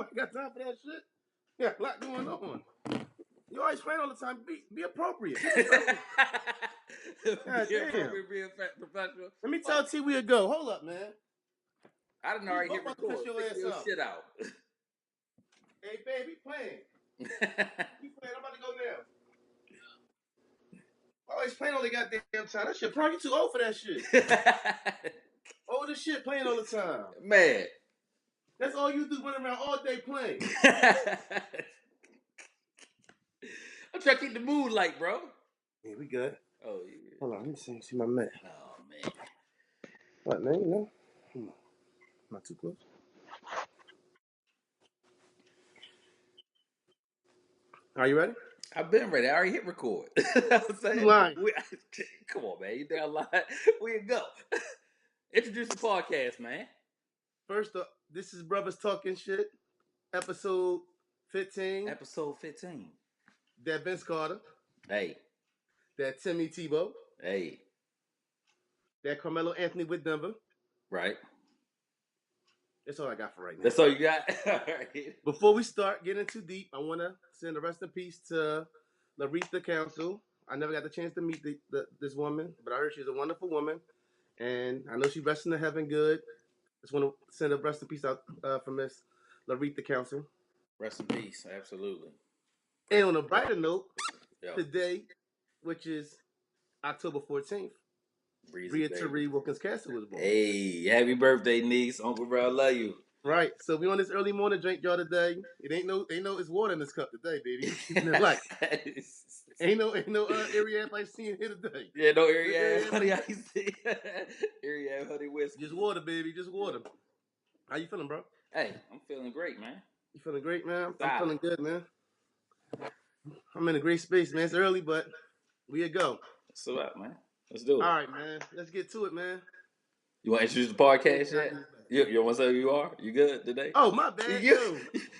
I got time for that shit. Yeah, a lot going on. You always playing all the time. Be appropriate. Be respectful. God Be damn. appropriate, be professional. Let me tell T we a go. Hold up, man. I didn't already hit about to record. piss your Figure ass out. shit out. Hey, baby, playing. He playing. I'm about to go now. Always playing all the goddamn time. That shit, probably you too old for that shit. Old as shit playing all the time. Man. That's all you do, running around all day playing. I'm trying to keep the mood light, bro. Yeah, we good. Oh, yeah. Hold on, let me see my man. Oh, man. What, man? You know? Come on. Not too close. Are you ready? I've been ready. I already hit record. I'm saying, You lying. Come on, man. You think I lied? We go. Introduce the podcast, man. First up, this is Brothers Talking Shit, episode 15. Episode 15. That Vince Carter. Hey. That Timmy Tebow. Hey. That Carmelo Anthony with Denver. Right. That's all I got for right now. That's all you got? All right. Before we start getting too deep, I want to send a rest in peace to Laretha Council. I never got the chance to meet this woman, but I heard she's a wonderful woman. And I know she's resting in heaven good. Just want to send a rest in peace out for Miss Laretha Council. Rest in peace. Absolutely. And on a brighter note, today, which is October 14th, Bria Therese Wilkins Castle was born. Hey, happy birthday, niece. Uncle Bro, I love you. Right. So we on this early morning drink, y'all, today. It ain't no it's water in this cup today, baby. Keeping it light. Ain't no Ariad like seeing here today. Yeah, no Ariad honey ice tea. Ariad honey whiskey. Just water, baby. Just water. How you feeling, bro? Hey, I'm feeling great, man. You feeling great, man? I'm feeling good, man. I'm in a great space, man. It's early, but we go. So up, man. Let's do it. All right, man. Let's get to it, man. You want to introduce the podcast yet? You want to say who you are? You good today? Oh, my bad. Yo,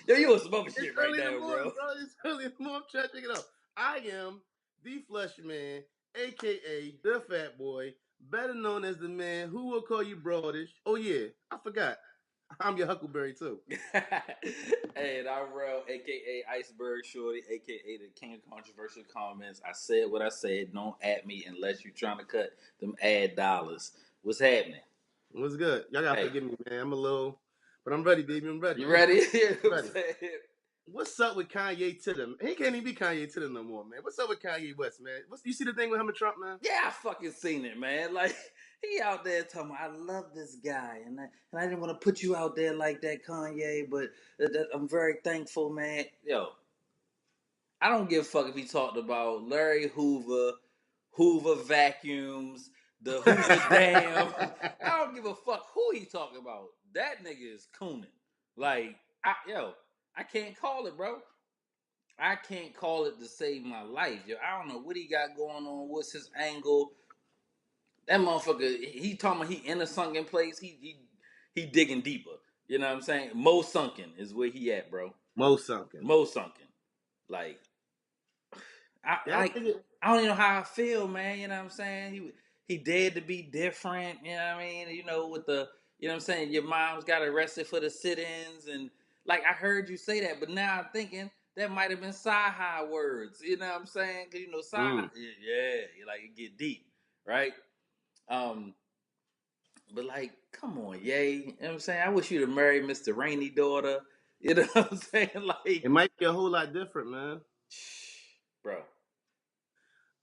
you on some other shit right now, bro. It's early in the morning. I'm trying to check it out. I am the Flesh Man, a.k.a. the Fat Boy, better known as the man who will call you broadish. Oh, yeah. I forgot. I'm your Huckleberry, too. And I'm Rel, a.k.a. Iceberg Shorty, a.k.a. the King of Controversial Comments. I said what I said. Don't at me unless you're trying to cut them ad dollars. What's happening? What's good? Y'all got to forgive me, man. I'm a little... But I'm ready, baby. I'm ready. You ready? ready. What's up with Kanye to them? He can't even be Kanye to them no more, man. What's up with Kanye West, man? You see the thing with him and Trump, man? Yeah, I fucking seen it, man. Like, he out there talking about, I love this guy, and I didn't want to put you out there like that, Kanye, but I'm very thankful, man. Yo, I don't give a fuck if he talked about Larry Hoover vacuums, the Hoover Dam. I don't give a fuck who he talking about. That nigga is cooning. Like, I can't call it, bro. I can't call it to save my life, yo. I don't know what he got going on. What's his angle? That motherfucker, he talking about he in a sunken place. He digging deeper. You know what I'm saying? Mo sunken is where he at, bro. Mo sunken. Like, I don't even know how I feel, man. You know what I'm saying? He dared to be different. You know what I mean? You know, with the, you know what I'm saying? Your mom's got arrested for the sit-ins, and like I heard you say that, but now I'm thinking that might have been sci-high words. You know what I'm saying? Because you know, sci-high, like it get deep, right? But like, come on, yay. You know what I'm saying? I wish you'd have married Mr. Rainey daughter. You know what I'm saying? Like, it might be a whole lot different, man. Bro.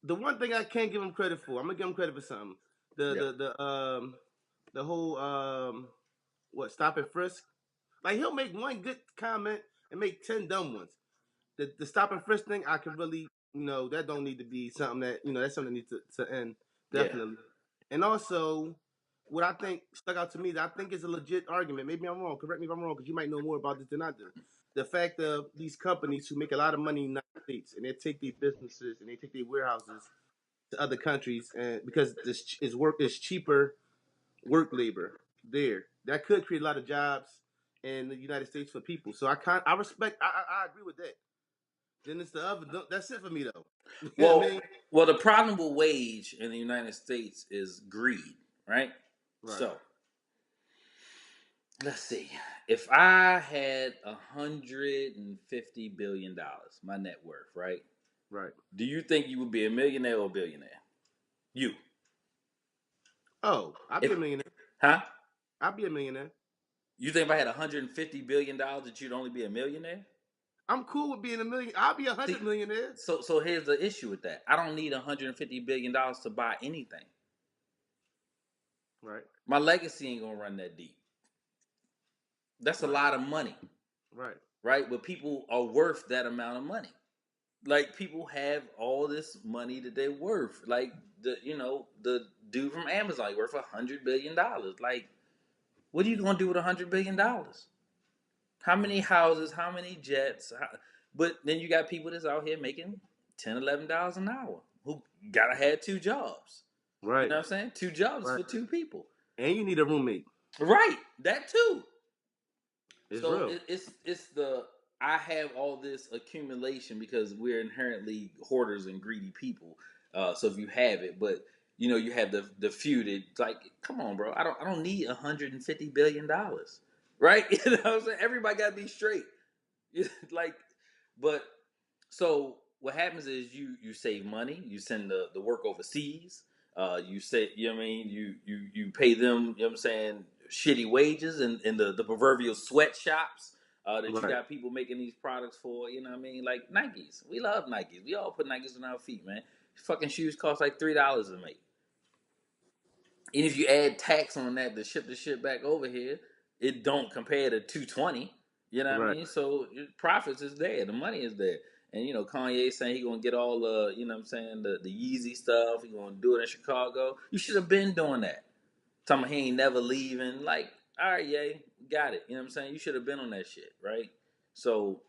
The one thing I can't give him credit for, I'm gonna give him credit for something. The whole stop and frisk. Like, he'll make one good comment and make 10 dumb ones. The stop and frisk thing, I can really, that don't need to be something that, that's something that needs to end. Definitely. Yeah. And also, what I think stuck out to me that I think is a legit argument. Maybe I'm wrong. Correct me if I'm wrong, because you might know more about this than I do. The fact of these companies who make a lot of money in the United States, and they take these businesses and they take their warehouses to other countries, and because this is cheaper work labor there, that could create a lot of jobs in the United States for people. So I respect. I agree with that. Then it's the other. That's it for me though. Well, the problem with wage in the United States is greed, right? So let's see. If I had $150 billion, my net worth, right? Right. Do you think you would be a millionaire or a billionaire? You. Oh, I'll be If a millionaire. huh? I'll be a millionaire. You think if I had $150 billion that you'd only be a millionaire? I'm cool with being a million. I'll be a See, 100 millionaire. so here's the issue with that. I don't need $150 billion to buy anything. Right. My legacy ain't gonna run that deep. That's a Right. lot of money, Right. right? But people are worth that amount of money. Like people have all this money that they're worth. Like the dude from Amazon he worth $100 billion. Like, what are you gonna do with $100 billion? How many houses? How many jets? But then you got people that's out here making $10, $11 an hour who gotta have two jobs. You Right. know what I'm saying? Two jobs Right. for two people. And you need a roommate. Right. That too. It's So real. it's the I have all this accumulation because we're inherently hoarders and greedy people. So if you have it, but you have the few that like, come on, bro. I don't need $150 billion, right? You know what I'm saying? Everybody got to be straight. Like, but so what happens is you save money, you send the work overseas, you say what I mean, you pay them, what I'm saying, shitty wages and the proverbial sweatshops that you Right. got people making these products for, you know what I mean? Like Nikes. We love Nikes. We all put Nikes on our feet, man. Fucking shoes cost like $3 to make. And if you add tax on that to ship the shit back over here, it don't compare to 220. You know what I Right. mean? So profits is there, the money is there. And Kanye saying he gonna get all the, what I'm saying, the Yeezy stuff. He gonna do it in Chicago. You should have been doing that. Talking about he ain't never leaving. Like, all right, yay, got it. You know what I'm saying? You should have been on that shit, right? So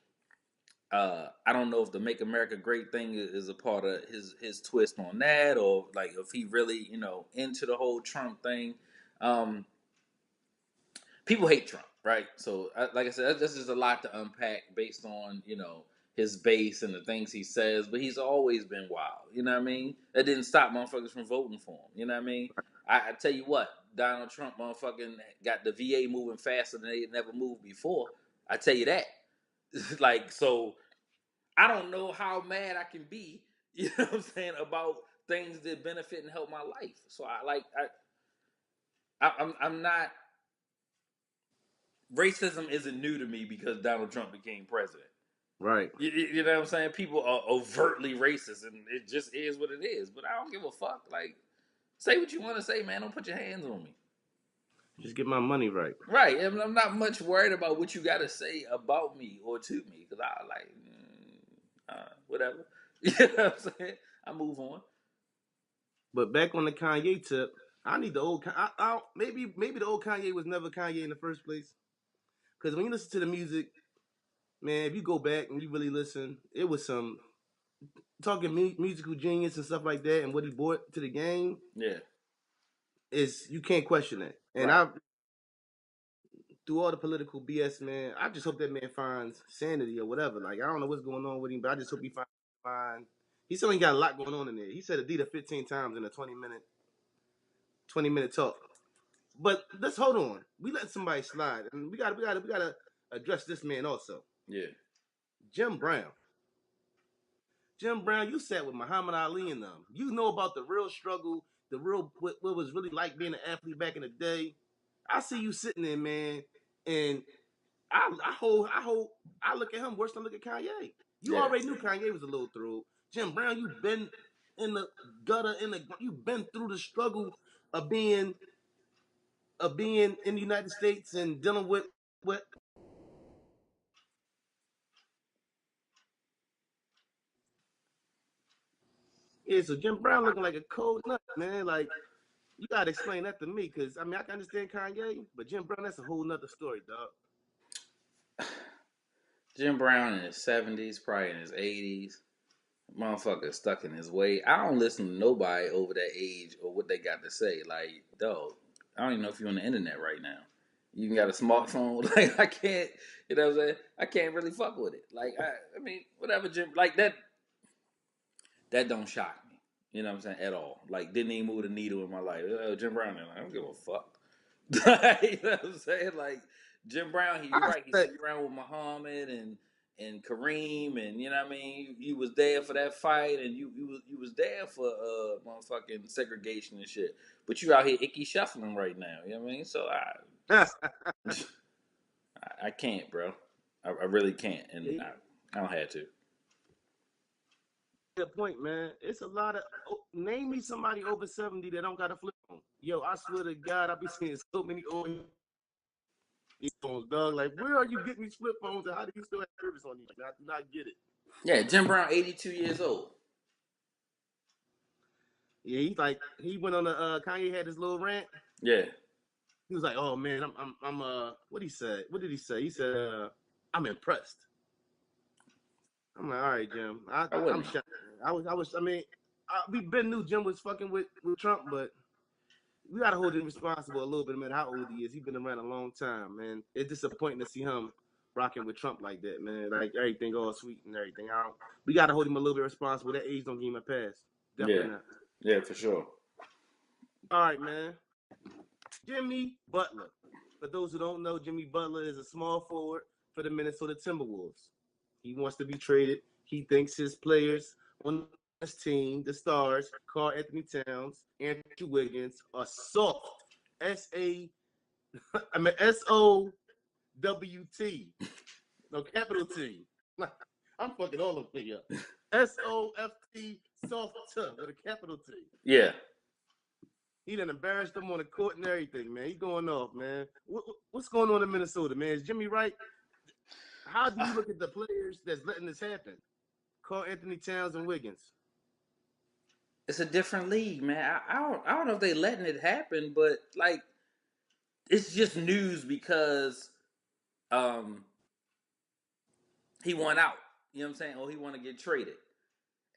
I don't know if the "Make America Great" thing is a part of his twist on that, or like if he really into the whole Trump thing. Um, People hate Trump, right? So, like I said, this is a lot to unpack based on his base and the things he says. But he's always been wild. You know what I mean? That didn't stop motherfuckers from voting for him. You know what I mean? I tell you what, Donald Trump motherfucking got the VA moving faster than they never moved before. I tell you that. Like, so I don't know how mad I can be. You know what I'm saying about things that benefit and help my life. So I'm not. Racism isn't new to me because Donald Trump became president. Right. You know what I'm saying? People are overtly racist, and it just is what it is. But I don't give a fuck. Like, say what you want to say, man. Don't put your hands on me. Just get my money right. Right. I'm not much worried about what you got to say about me or to me because I like whatever. You know what I'm saying? I move on. But back on the Kanye tip, I need the old. Maybe the old Kanye was never Kanye in the first place. Because when you listen to the music, man, if you go back and you really listen, it was some talking musical genius and stuff like that, and what he brought to the game Yeah. is you can't question that. And Right. I through all the political BS, man, I just hope that man finds sanity or whatever. Like I don't know what's going on with him, but I just hope he finds. He still ain't got a lot going on in there. He said Adidas 15 times in a 20-minute talk. But let's hold on. We let somebody slide, and we gotta address this man also. Yeah. Jim Brown. Jim Brown, you sat with Muhammad Ali and them. You know about the real struggle, the real what was really like being an athlete back in the day. I see you sitting there, man, and I look at him worse than I look at Kanye. You Yeah. already knew Kanye was a little through. Jim Brown, you've been in the gutter, you've been through the struggle of being in the United States and dealing with what. Yeah, so Jim Brown looking like a cold nut, man. Like you gotta explain that to me, cause I mean I can understand Kanye, but Jim Brown that's a whole nother story, dog. Jim Brown in his 70s, probably in his 80s. Motherfucker stuck in his way. I don't listen to nobody over that age or what they got to say. Like, dog, I don't even know if you're on the internet right now. You even got a smartphone. Like, I can't, you know what I'm saying? I can't really fuck with it. Like, I mean, whatever, Jim, like that don't shock me. You know what I'm saying? At all. Like, didn't even move the needle in my life. Jim Brown, I don't give a fuck. You know what I'm saying? Like Jim Brown, you're I right. He said, sent you around with Muhammad and Kareem, and you know what I mean. You was there for that fight, and you was there for motherfucking segregation and shit. But you out here icky shuffling right now. You know what I mean? So I can't, bro. I really can't, and I don't have to. good point, man. It's a lot of name me somebody over 70 that don't got a flip phone. Yo, I swear to God, I be seeing so many old phones, dog. Like, where are you getting these flip phones, and how do you still have service on these? Like, I do not get it. Yeah, Jim Brown, 82 years old. Yeah, he went on a Kanye had his little rant. Yeah. He was like, "Oh man, I'm what he said? What did he say? He said, I'm impressed." I'm like, "All right, Jim. I I'm wouldn't. shocked. I mean, we been knew Jim was fucking with Trump, but we gotta hold him responsible a little bit, no matter how old he is. He's been around a long time, man. It's disappointing to see him rocking with Trump like that, man. Like everything all sweet and everything. We gotta hold him a little bit responsible. That age don't give him a pass. Yeah. Definitely not. Yeah, for sure. All right, man. Jimmy Butler. For those who don't know, Jimmy Butler is a small forward for the Minnesota Timberwolves. He wants to be traded. He thinks his players on his team, the stars, Karl Anthony Towns, Andrew Wiggins, are soft. SOWT. No, capital T. I'm fucking all of them up. SOFT, soft with a capital T. Yeah. He done embarrassed them on the court and everything, man. He going off, man. What's going on in Minnesota, man? Is Jimmy right? How do you look at the players that's letting this happen? Karl Anthony Towns and Wiggins. It's a different league, man. I don't know if they letting it happen, but like it's just news because um he won out. You know what I'm saying? Or he want to get traded.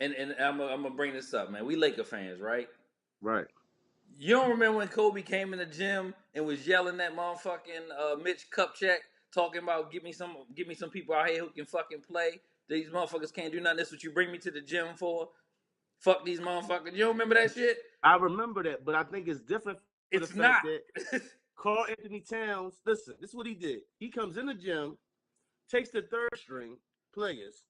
And I'm gonna bring this up, man. We Laker fans, right? Right. You don't remember when Kobe came in the gym and was yelling at motherfucking Mitch Kupchak, talking about give me some people out here who can fucking play. These motherfuckers can't do nothing. That's what you bring me to the gym for. Fuck these motherfuckers. You don't remember that shit? I remember that, but I think it's different for the It's fact not. that Karl Anthony Towns, listen, this is what he did. He comes in the gym, takes the third string players,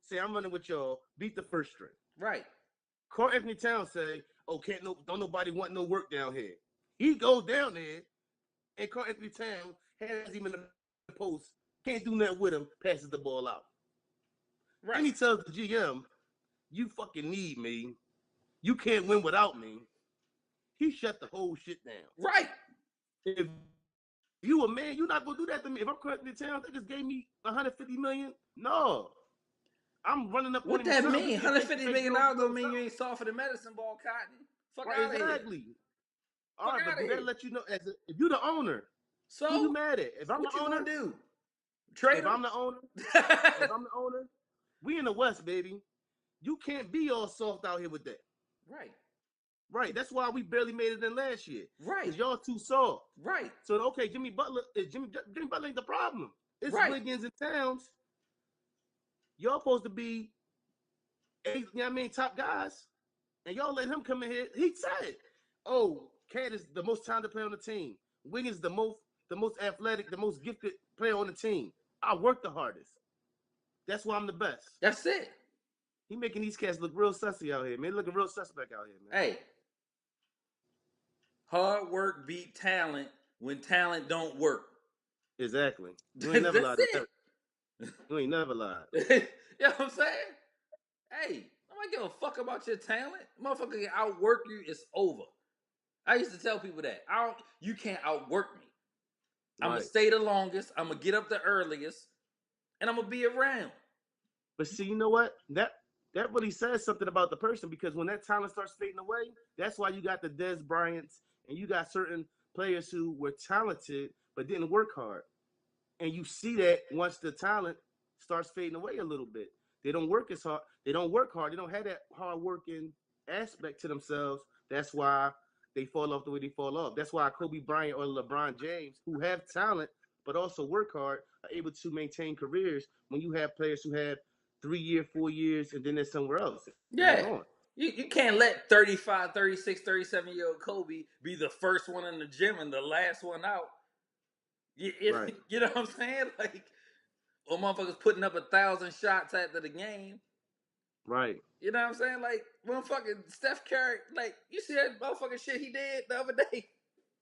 say, I'm running with y'all, beat the first string. Right. Karl Anthony Towns say, oh, don't nobody want no work down here. He goes down there, and Karl Anthony Towns has him in the post, can't do nothing with him, passes the ball out. Right. And he tells the GM, you fucking need me. You can't win without me. He shut the whole shit down. Right. If you a man, you're not gonna do that to me. If I'm Karl Anthony Towns, they just gave me 150 million. No. I'm running up What on him. that mean? $150 million don't mean you ain't soft for the medicine ball, Cotton. Fuck right, out of exactly. here. All right, but do that let you know if you're the owner, so who you mad at? If I'm what the you owner, gonna do? Trade if him? I'm the owner, we in the West, baby. You can't be all soft out here with that. Right. Right. That's why we barely made it in last year. Right. Because y'all too soft. Right. So okay, Jimmy Butler ain't the problem. It's right. Wiggins and Towns. Y'all supposed to be top guys. And y'all let him come in here. He said, oh, Cat is the most talented player on the team. Wiggins is the most athletic, the most gifted player on the team. I work the hardest. That's why I'm the best. That's it. He making these cats look real sussy out here, man. Looking real suspect out here, man. Hey. Hard work beat talent when talent don't work. Exactly. You ain't never lied to that. You ain't never lied. You know what I'm saying? Hey, nobody give a fuck about your talent. Motherfucker can outwork you, it's over. I used to tell people that. You can't outwork me. I'm going to stay the longest, I'm going to get up the earliest, and I'm going to be around. But see, you know what? That really says something about the person, because when that talent starts fading away, that's why you got the Des Bryants and you got certain players who were talented but didn't work hard. And you see that once the talent starts fading away a little bit. They don't work as hard. They don't work hard. They don't have that hard working aspect to themselves. That's why they fall off the way they fall off. That's why Kobe Bryant or LeBron James, who have talent but also work hard, are able to maintain careers when you have players who have 3 years, 4 years, and then they're somewhere else. Yeah. You can't let 35, 36, 37-year-old Kobe be the first one in the gym and the last one out. Right. You know what I'm saying? Like, or motherfuckers putting up 1,000 shots after the game. Right. You know what I'm saying? Like, motherfucking Steph Curry, like, you see that motherfucking shit he did the other day?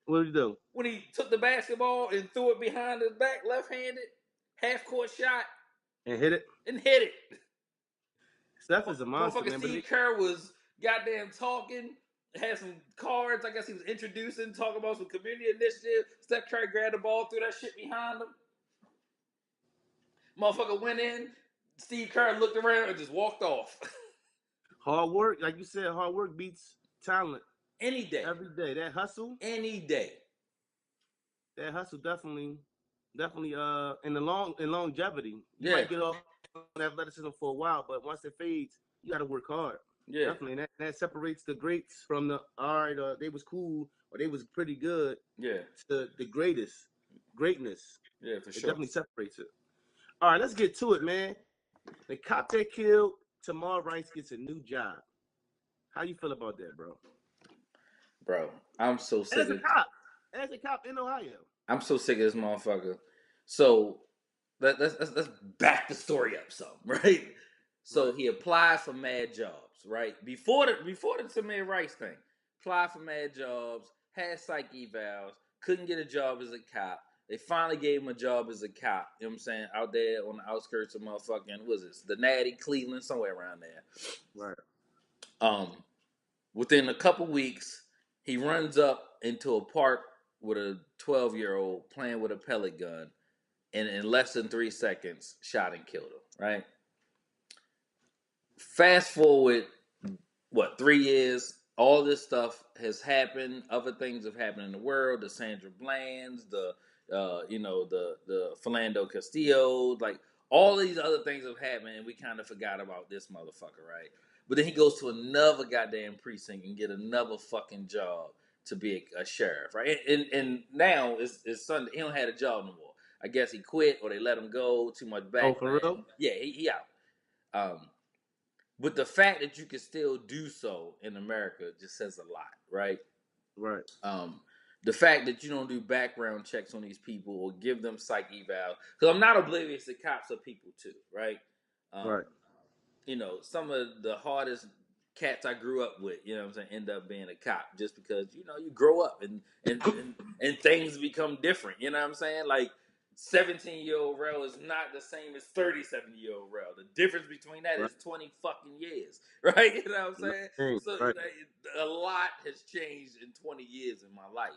What did you do? When he took the basketball and threw it behind his back, left-handed, half-court shot, And hit it. and hit it. Steph is a monster, Motherfucker man. Steve Kerr was goddamn talking, had some cards. I guess he was introducing, talking about some community initiative. Steph Curry grabbed the ball, threw that shit behind him. Motherfucker went in. Steve Kerr looked around and just walked off. Hard work, like you said, hard work beats talent. Any day. Every day. That hustle. Any day. That hustle definitely in longevity. You Yeah. might get off on athleticism for a while, but once it fades, you gotta work hard. Yeah. Definitely. And that separates the greats from the they was cool or they was pretty good. Yeah. To the greatness. Greatness. Yeah, for It sure. definitely separates it. All right, let's get to it, man. The cop that killed Tamar Rice gets a new job. How you feel about that, bro? Bro, I'm so sick. As a cop in Ohio. I'm so sick of this motherfucker. So let's back the story up some, right? So he applied for mad jobs, right? Before the Tamir Rice thing, applied for mad jobs, had psych evals, couldn't get a job as a cop. They finally gave him a job as a cop, you know what I'm saying, out there on the outskirts of motherfucking, what is this, the Natty, Cleveland, somewhere around there. Right. Within a couple weeks, he runs up into a park with a 12-year-old playing with a pellet gun, and in less than 3 seconds, shot and killed him, right? Fast forward, 3 years, all this stuff has happened. Other things have happened in the world. The Sandra Bland's, the Philando Castillo, like all these other things have happened, and we kind of forgot about this motherfucker, right? But then he goes to another goddamn precinct and get another fucking job to be a sheriff, right? And now it's Sunday. He don't have a job no more. I guess he quit or they let him go. Too much background. Oh, for real? Yeah, he out. But the fact that you can still do so in America just says a lot, right? Right. The fact that you don't do background checks on these people or give them psych eval, because I'm not oblivious that cops are people too, right? Right. You know, some of the hardest cats I grew up with, you know what I'm saying, end up being a cop just because, you know, you grow up and things become different, you know what I'm saying? Like, 17-year-old Rel is not the same as 37-year-old Rel. The difference between that is 20 fucking years, right? You know what I'm saying? So right. A lot has changed in 20 years in my life.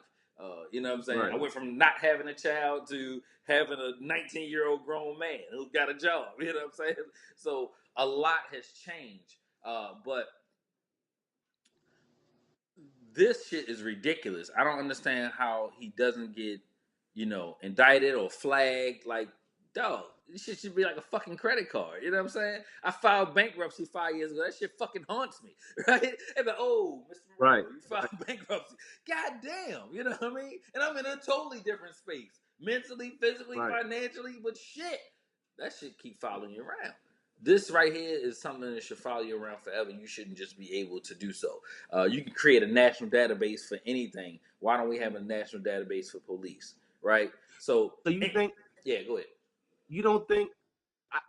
You know what I'm saying? Right. I went from not having a child to having a 19-year-old grown man who got a job. You know what I'm saying? So a lot has changed. But this shit is ridiculous. I don't understand how he doesn't get, you know, indicted or flagged. Like, dog, this shit should be like a fucking credit card. You know what I'm saying? I filed bankruptcy 5 years ago. That shit fucking haunts me, right? And like, oh, Mr. Morello, you filed bankruptcy. God damn, you know what I mean? And I'm in a totally different space, mentally, physically, financially. But shit, that shit keep following you around. This right here is something that should follow you around forever. You shouldn't just be able to do so. You can create a national database for anything. Why don't we have a national database for police? Right. So you think? Yeah, go ahead. You don't think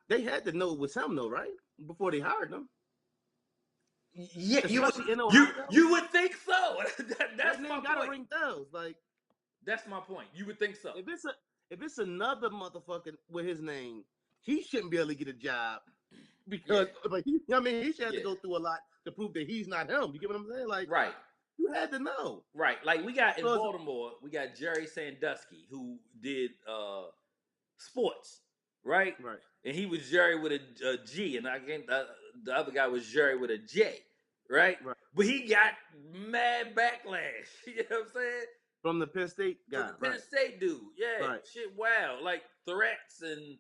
they had to know it was him, though, right? Before they hired him. Yeah, you would think so. That's my point. Gotta ring bells, like. That's my point. You would think so. If it's another motherfucker with his name, he shouldn't be able to get a job because, like, he should have to go through a lot to prove that he's not him. You get what I'm saying? Like, right. You had to know. Right. Like we got in Baltimore, we got Jerry Sandusky who did sports, right? Right. And he was Jerry with a G, and I think the other guy was Jerry with a J, right? Right. But he got mad backlash. You know what I'm saying? From the Penn State guy. From the Penn State dude. Yeah. Right. Shit, wow. Like threats and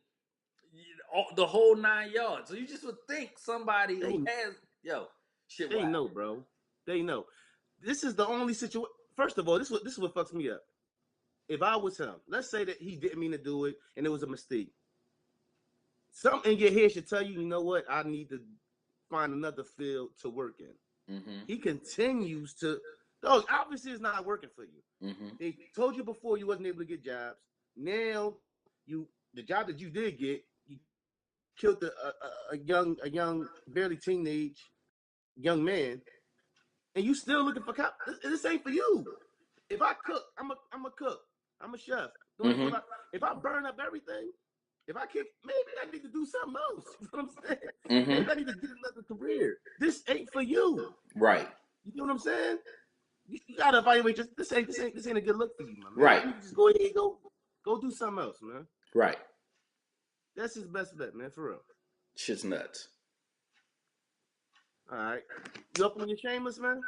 the whole 9 yards. So you just would think somebody who has, shit, they know, bro. They know. This is the only situation. First of all, this is what fucks me up. If I was him, let's say that he didn't mean to do it and it was a mistake. Something in your head should tell you, you know what? I need to find another field to work in. He continues to. Those obviously it's not working for you. They told you before you wasn't able to get jobs. Now the job that you did get, you killed a young barely teenage young man, and you still looking for cop. This ain't for you. If I cook, I'm a cook. I'm a chef. If I burn up everything, if I kick, maybe I need to do something else. You know what I'm saying? Maybe I need to get another career. This ain't for you. Right. You know what I'm saying? You gotta evaluate. This ain't a good look for you, my man. Right. Maybe you can just go ahead and go do something else, man. Right. That's his best bet, man. For real. Shit's nuts. All right. You up on your shameless, man?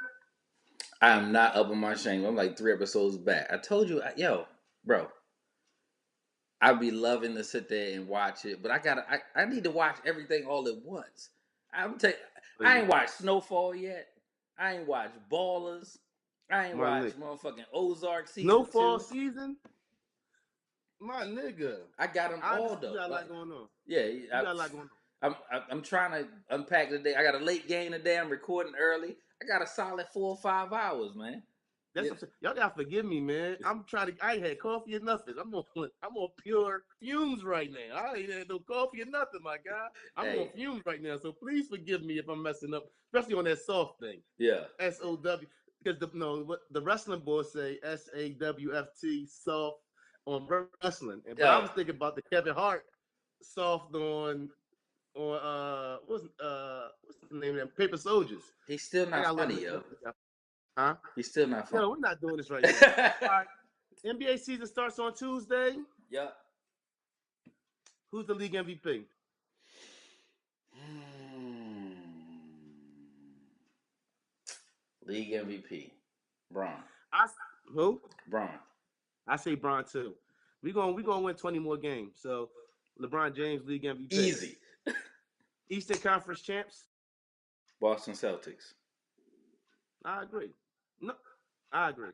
I am not up on my shame. I'm like 3 episodes back. I told you, yo, bro. I'd be loving to sit there and watch it, but I need to watch everything all at once. I ain't watched Snowfall yet. I ain't watched Ballers. I ain't My watched nigga. motherfucking Ozark season Snowfall 2. season? My nigga. I got them all You though. got a lot going on. Yeah, You got a lot going on. I'm trying to unpack today. I got a late game today. I'm recording early. I got a solid 4 or 5 hours, man. That's what I'm saying. Y'all gotta forgive me, man. I ain't had coffee or nothing. I'm on pure fumes right now. I ain't had no coffee or nothing, my guy. I'm on fumes right now. So please forgive me if I'm messing up, especially on that soft thing. Yeah. SOW. Because the wrestling boys say SAWFT soft on wrestling. But I was thinking about the Kevin Hart soft on what's the name of them? Paper Soldiers. He's still not funny, yo. Huh? He's still not funny. No, we're not doing this right now. All right. NBA season starts on Tuesday. Yep. Who's the league MVP? League MVP. Bron. Who? Bron. I say Bron too. We're gonna win 20 more games. So LeBron James, league MVP. Easy. Eastern Conference champs. Boston Celtics. I agree. No, I agree.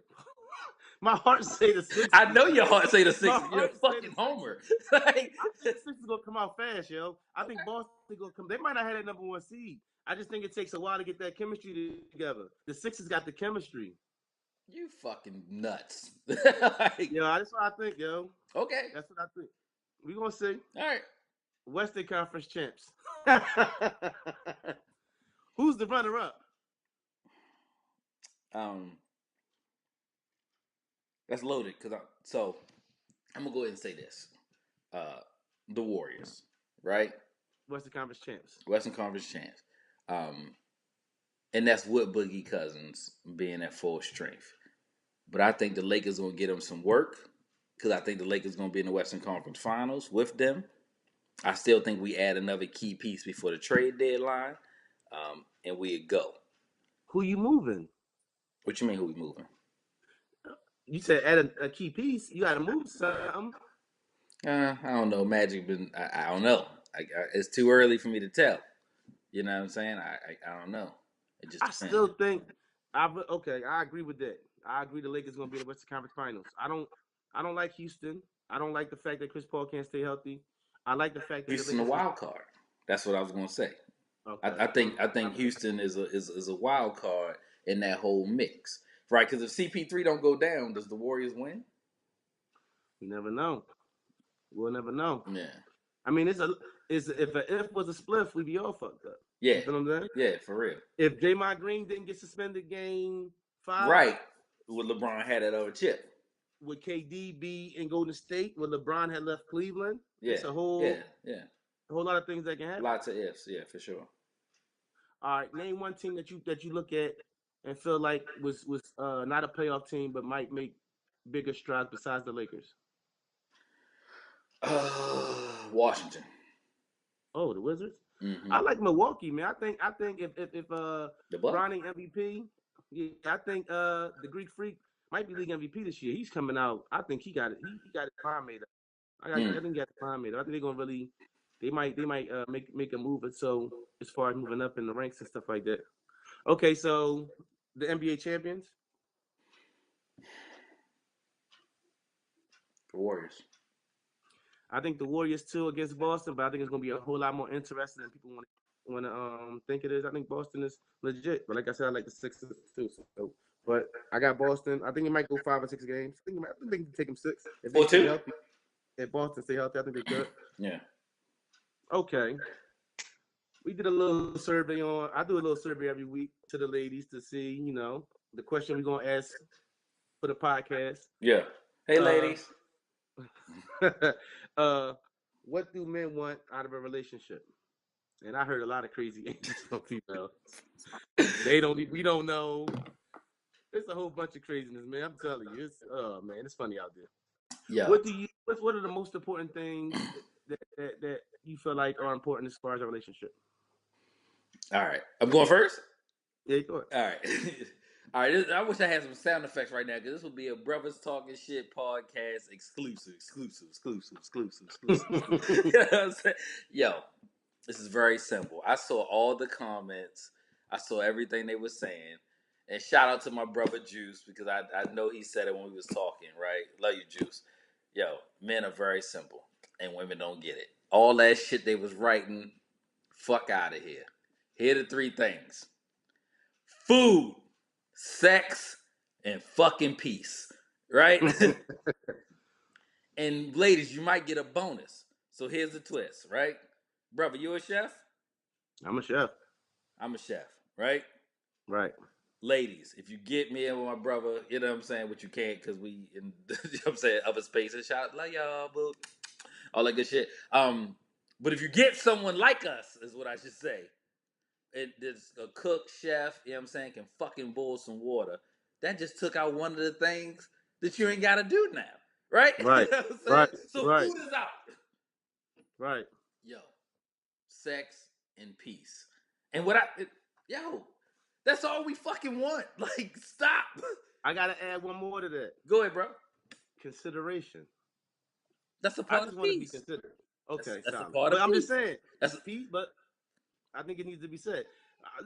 My heart say the Sixers. I know your heart say the Sixers. You're a fucking homer. I think the Sixers gonna come out fast, yo. I think Boston gonna come. They might not have that number 1 seed. I just think it takes a while to get that chemistry together. The Sixers got the chemistry. You fucking nuts. Yo, that's what I think, yo. Okay. That's what I think. We gonna see. All right. Western Conference champs. Who's the runner-up? That's loaded because I'm gonna go ahead and say this. The Warriors, right? Western Conference champs. Western Conference champs. And that's with Boogie Cousins being at full strength. But I think the Lakers gonna get them some work because I think the Lakers gonna be in the Western Conference Finals with them. I still think we add another key piece before the trade deadline, and we go. Who you moving? What you mean? Who we moving? You said add a key piece. You got to move something. I don't know. Magic been. I don't know. It's too early for me to tell. You know what I'm saying? I don't know. It just. I still think. I agree with that. I agree the Lakers gonna be in the Western Conference Finals. I don't like Houston. I don't like the fact that Chris Paul can't stay healthy. I like the fact that Houston a wild card. That's what I was gonna say. Okay. I think Houston is a wild card in that whole mix, right? Because if CP3 don't go down, does the Warriors win? You never know. We'll never know. Yeah. I mean, if was a spliff, we'd be all fucked up. Yeah. You know what I'm saying? Yeah, for real. If Draymond Green didn't get suspended game 5, right? Would LeBron had that other chip? Would KD be in Golden State? Would LeBron had left Cleveland? Yeah. It's a whole lot of things that can happen. Lots of ifs, yeah, for sure. All right, name one team that you look at and feel like was not a playoff team but might make bigger strides besides the Lakers. Washington. Oh, the Wizards. Mm-hmm. I like Milwaukee, man. I think if Bronny MVP, yeah, I think the Greek Freak might be league MVP this year. He's coming out. I think he got it. He got his mind made up. I think he got his mind made up. I think they're gonna really. They might make a move. So as far as moving up in the ranks and stuff like that. Okay, so the NBA champions. The Warriors. I think the Warriors too against Boston, but I think it's gonna be a whole lot more interesting than people want to think it is. I think Boston is legit, but like I said, I like the Sixers too. So, but I got Boston. I think it might go 5 or 6 games. I think they can take them 6 if they stay 4-2. healthy. If Boston stay healthy, I think they could. Yeah. Okay. We did a little survey on. I do a little survey every week to the ladies to see, the question we're gonna ask for the podcast. Yeah. Hey, Uh, ladies. uh, what do men want out of a relationship? And I heard a lot of crazy answers from females. They don't. We don't know. It's a whole bunch of craziness, man. I'm telling you, man, it's funny out there. Yeah. What are the most important things that you feel like are important as far as a relationship? All right. I'm going first. Yeah, go ahead. All right. All right. I wish I had some sound effects right now because this would be a brothers talking shit podcast exclusive. You know what I'm saying? Yo, this is very simple. I saw all the comments. I saw everything they were saying. And shout out to my brother Juice because I know he said it when we was talking, right? Love you, Juice. Yo, men are very simple and women don't get it. All that shit they was writing, fuck out of here. Here are the 3 things. Food, sex, and fucking peace. Right? And ladies, you might get a bonus. So here's the twist, right? Brother, you a chef? I'm a chef. I'm a chef, right? Right. Ladies, if you get me in with my brother, you know what I'm saying, which you can't because we in you know what I'm saying, other spaces, shout like y'all, boo, all that good shit. But if you get someone like us, is what I should say. There's a cook, chef, you know what I'm saying, can fucking boil some water. That just took out one of the things that you ain't gotta do now. Right? Right. You know what I'm saying? Right. So Right. food is out. Right. Yo, sex and peace. And yo, that's all we fucking want. Like, stop. I gotta add one more to that. Go ahead, bro. Consideration. That's a I part just of want to be peace. considered. Okay, That's a solid. part But of I'm just peace. saying, That's peace. But I think it needs to be said.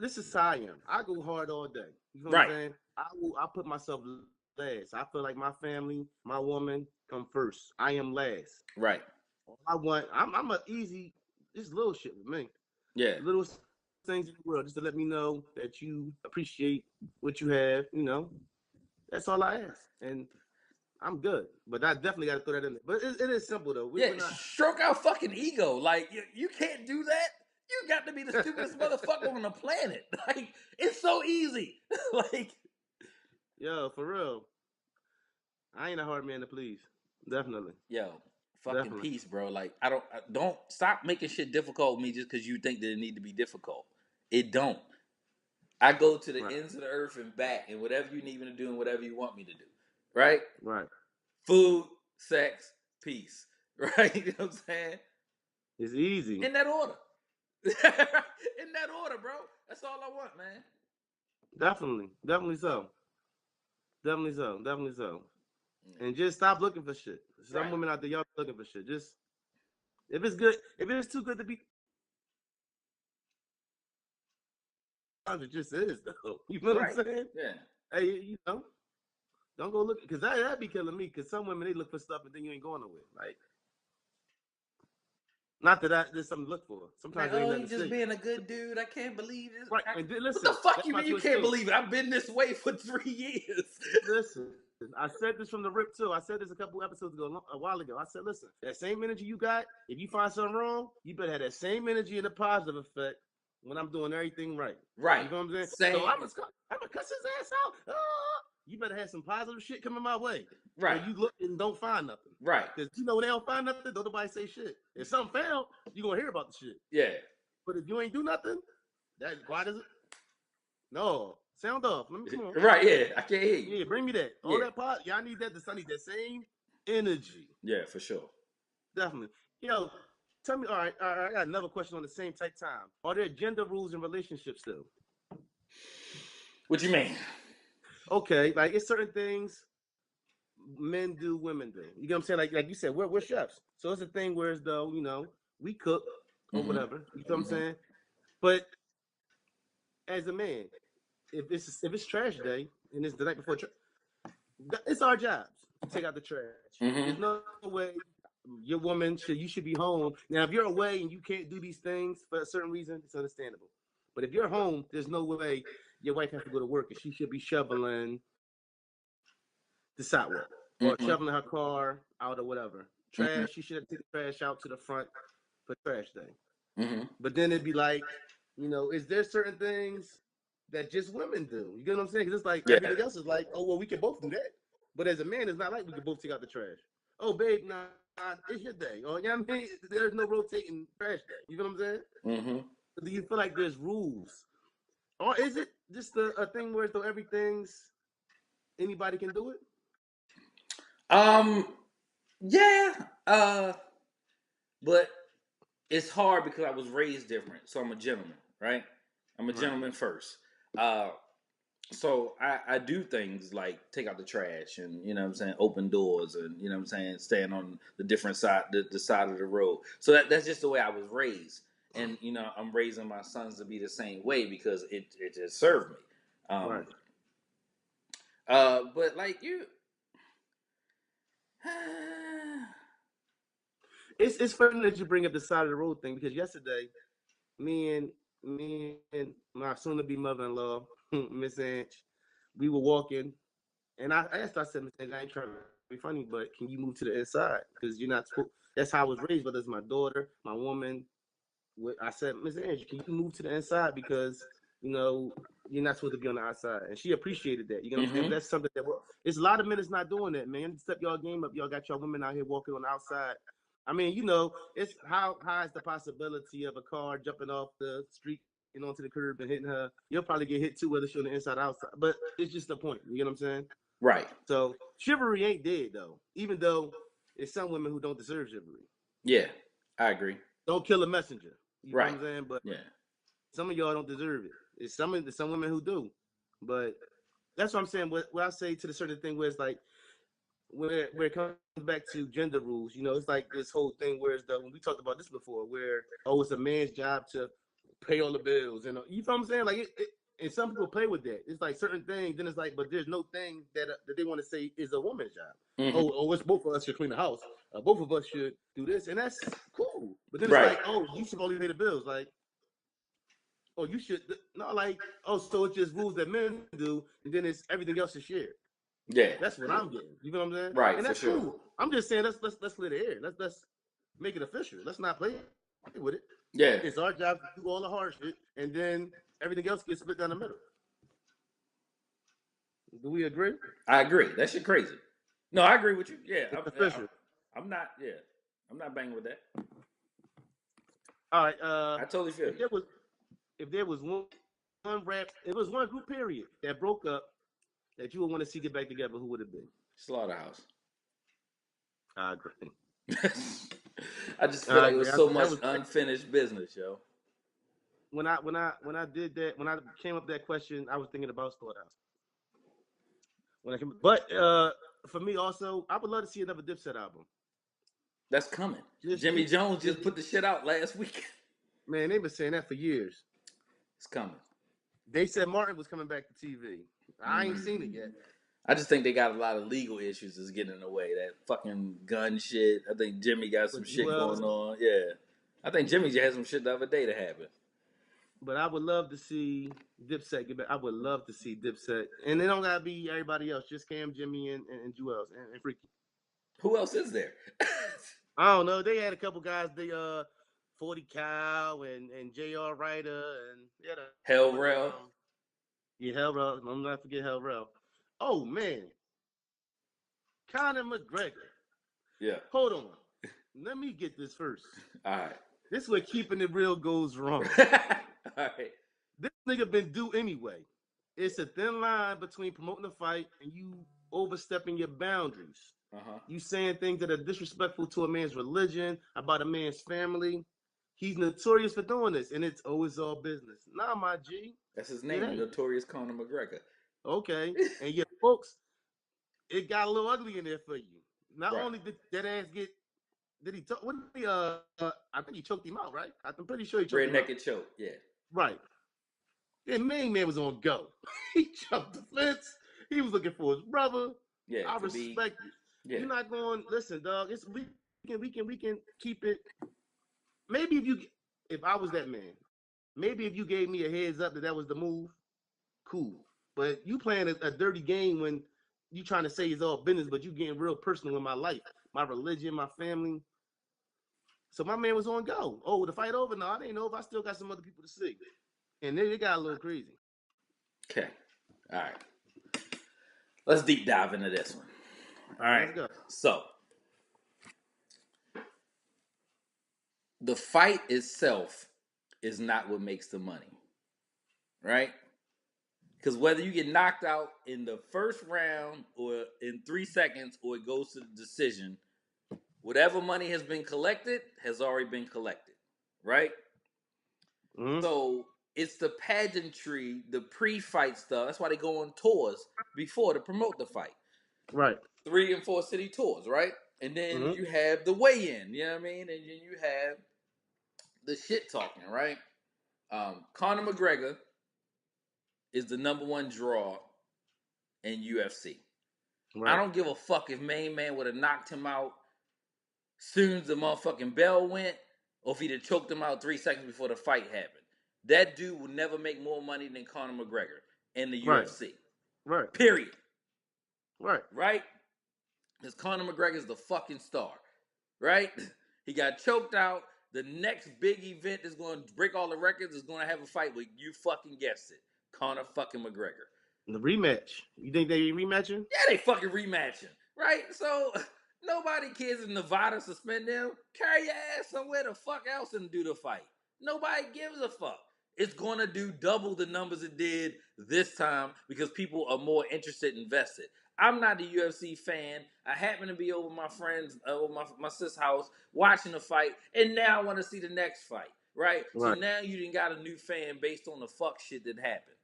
This is how I am. I go hard all day. You know what right. I'm saying? I put myself last. I feel like my family, my woman, come first. I am last. Right. All I want. I'm a easy. This little shit with me. Yeah. Little things in the world just to let me know that you appreciate what you have. That's all I ask, and I'm good. But I definitely got to throw that in there. But it is simple though. Yeah, We're not. stroke out fucking ego. Like, you can't do that. You got to be the stupidest motherfucker on the planet. Like, it's so easy. Like, Yo, for real. I ain't a hard man to please. Definitely. yo, fucking Definitely. peace, bro. Like, don't stop making shit difficult with me just because you think that it need to be difficult. It don't. I go to the Right. ends of the earth and back, and whatever you need me to do, and whatever you want me to do. Right? Right. Food, sex, peace. Right? You know what I'm saying? It's easy. In that order. In that order, bro. That's all I want, man. Definitely. Definitely so. Definitely so. Definitely so. Yeah. And just stop looking for shit. Some Right. women out there, y'all looking for shit. Just if it's good, if it's too good to be, it just is though. You know Right. what I'm saying? Yeah. Hey, don't go look because that'd be killing me. Because some women they look for stuff and then you ain't going nowhere. Like, not that there's something to look for. Like, Sometimes there ain't oh, nothing you to just see. being a good dude. I can't believe this. Right. And then, What the listen, fuck that's you my mean you twist can't too. believe it? I've been this way for 3 years. Listen, I said this from the rip too. I said this a couple episodes ago, a while ago. I said, listen, that same energy you got, if you find something wrong, you better have that same energy in a positive effect when I'm doing everything right. Right. You know what I'm saying? Same. So I'm gonna cuss his ass out. You better have some positive shit coming my way. Right. So you look and don't find nothing. Right. Because when they don't find nothing, don't nobody say shit. If something found, you gonna hear about the shit. Yeah. But if you ain't do nothing, why does it? No. Sound off. Let me come on. Right, yeah. I can't hear you. Yeah, bring me that. All that pot. Y'all need that. I need that same energy. Yeah, for sure. Definitely. Yo, tell me. All right. I got another question on the same type time. Are there gender rules in relationships still? What you mean? Okay, like it's certain things men do, women do. You get what I'm saying? Like you said, we're chefs, so it's a thing where as though we cook or whatever. You know what I'm saying? But as a man, if it's trash day and it's the night before trash, it's our jobs to take out the trash. There's no way your woman you should be home. Now, if you're away and you can't do these things for a certain reason, it's understandable. But if you're home, there's no way your wife has to go to work and she should be shoveling the sidewalk or Mm-mm. shoveling her car out or whatever. Mm-mm. Trash, she should have taken the trash out to the front for trash day. Mm-hmm. But then it'd be like, is there certain things that just women do? You get what I'm saying? Because it's like Yeah. everything else is like, oh, well, we can both do that. But as a man, it's not like we can both take out the trash. Oh, babe, nah, it's your day. Or, you know what I mean? There's no rotating trash day. You know what I'm saying? Mm-hmm. Do you feel like there's rules? Or is it just a thing where though everything's anybody can do it? Um. Yeah. But it's hard because I was raised different. So I'm a gentleman, right? I'm a Right. gentleman first. Uh, so I do things like take out the trash and you know what I'm saying, open doors and you know what I'm saying, stand on the different side the side of the road. So that's just the way I was raised. And you know, I'm raising my sons to be the same way because it just served me. Right. But like you It's funny that you bring up the side of the road thing because yesterday, me and my soon to be mother in law, Miss Anch, we were walking, and I asked her, I said, Miss Anch, I ain't trying to be funny, but can you move to the inside? Because you're not supposed. That's how I was raised. Whether it's my daughter, my woman, I said, Miss Angie, can you move to the inside because you're not supposed to be on the outside, and she appreciated that. You know what I'm saying? But mm-hmm. that's something that it's a lot of men that's not doing that, man. Step y'all game up. Y'all got your women out here walking on the outside. I mean, it's how high is the possibility of a car jumping off the street and onto the curb and hitting her? You'll probably get hit too, whether she's on the inside or outside. But it's just the point. You know what I'm saying? Right. So chivalry ain't dead though, even though it's some women who don't deserve chivalry. Yeah, I agree. Don't kill a messenger. You know what Right. I'm saying? But Yeah. some of y'all don't deserve it. It's some women who do, but that's what I'm saying. What I say to the certain thing where it's like where it comes back to gender rules. It's like this whole thing where it's when we talked about this before, where it's a man's job to pay all the bills, and you know what I'm saying. Like and some people play with that. It's like certain things, then it's like, but there's no thing that they want to say is a woman's job. Mm-hmm. It's both of us should clean the house. Both of us should do this, and that's cool. But then it's Right. like, you should only pay the bills. Like, you should not like, so it's just rules that men do, and then it's everything else is shared. Yeah. That's what I'm getting. You know what I'm saying? Right, And for that's sure. cool. I'm just saying let's clear the air. Let's make it official. Let's not play with it. Yeah. It's our job to do all the hard shit, and then everything else gets split down the middle. Do we agree? I agree. That shit crazy. No, I agree with you. Yeah, It's official. I'm not. Yeah, I'm not banging with that. All right. I totally feel If you. there was one rap, it was one group period that broke up that you would want to see get back together. Who would it be? Slaughterhouse. I agree. I just feel I like it agree. was so That much was unfinished business, yo. when I did that, when I came up with that question, I was thinking about Slaughterhouse. But for me also, I would love to see another Dipset album. That's coming. Just, Jimmy Jones just just put the shit out last week. man, they've been saying that for years. It's coming. They said Martin was coming back to TV. I ain't seen it yet. I just think they got a lot of legal issues that's getting in the way. That fucking gun shit. I think Jimmy got some But shit well, going on. Yeah. I think Jimmy just had some shit the other day that happened. but I would love to see Dipset get back. I would love to see Dipset, and they don't gotta be everybody else. Just Cam, Jimmy, and Jewels and Freaky. Who else is there? I don't know. They had a couple guys. They 40 Cal and J.R. Ryder and yeah, Hell but Rel. yeah, Hell Rel. I'm not forget Hell Rel. Oh man, Conor McGregor. Yeah. Hold on. Let me get this first. All right. This is where keeping it real goes wrong. All right. This nigga been due anyway. It's a thin line between promoting a fight and you overstepping your boundaries. Uh-huh. You saying things that are disrespectful to a man's religion, about a man's family. He's notorious for doing this, and it's always all business. Nah, my G. That's his It name, ain't. Notorious Conor McGregor. Okay. And yeah, folks, it got a little ugly in there for you. Not Right. only did that ass get did he talk? What did he? I think he choked him out, right? I'm pretty sure he choked Red him out. naked choke. Yeah. Right. The main man was on go. He jumped the fence. He was looking for his brother. Yeah. I To be. respect it. Yeah. You're not going. Listen, dog. It's legal we can keep it. Maybe if I was that man, maybe if you gave me a heads up that was the move, cool. But you playing a dirty game when you trying to say it's all business, but you getting real personal in my life, my religion, my family. So my man was on go. Oh, the fight over? No, I didn't know if I still got some other people to see. And then it got a little crazy. Okay. All right. Let's deep dive into this one. All right. Let's go. So, the fight itself is not what makes the money, right? Because whether you get knocked out in the first round or in 3 seconds or it goes to the decision, whatever money has been collected has already been collected, right? Mm-hmm. So it's the pageantry, the pre-fight stuff. That's why they go on tours before to promote the fight. Right. 3 and 4 city tours, right? And then you have the weigh-in, you know what I mean? And then you have the shit talking, right? Conor McGregor is the #1 draw in UFC. Right. I don't give a fuck if main man would have knocked him out soon as the motherfucking bell went, or if he'd have choked him out 3 seconds before the fight happened. That dude will never make more money than Conor McGregor in the UFC. Right. Period. Right. Right? Because Conor McGregor is the fucking star. Right? He got choked out. The next big event is going to break all the records is going to have a fight with, you fucking guessed it, Conor fucking McGregor. The rematch. You think they rematching? Yeah, they fucking rematching. Right? So nobody cares if Nevada suspend them. Carry your ass somewhere the fuck else and do the fight. Nobody gives a fuck. It's going to do double the numbers it did this time because people are more interested and invested. I'm not a UFC fan. I happen to be over my friend's, over my sister's house watching the fight, and now I want to see the next fight, right? So now you done got a new fan based on the fuck shit that happened.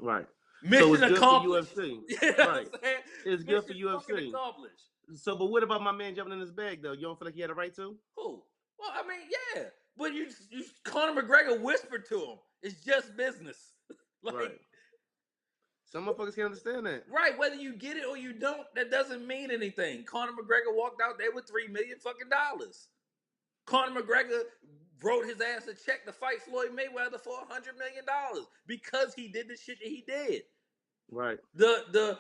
Right. Mission so it's accomplished. Good for UFC. You know right. It's good for UFC. Accomplished. So, but what about my man jumping in his bag, though? You don't feel like he had a right to? Who? Well, I mean, yeah. But you Conor McGregor whispered to him, it's just business. Like, right. Some motherfuckers can't understand that. Right. Whether you get it or you don't, that doesn't mean anything. Conor McGregor walked out there with $3 million fucking dollars. Conor McGregor wrote his ass a check to fight Floyd Mayweather for $100 million because he did the shit that he did. Right. The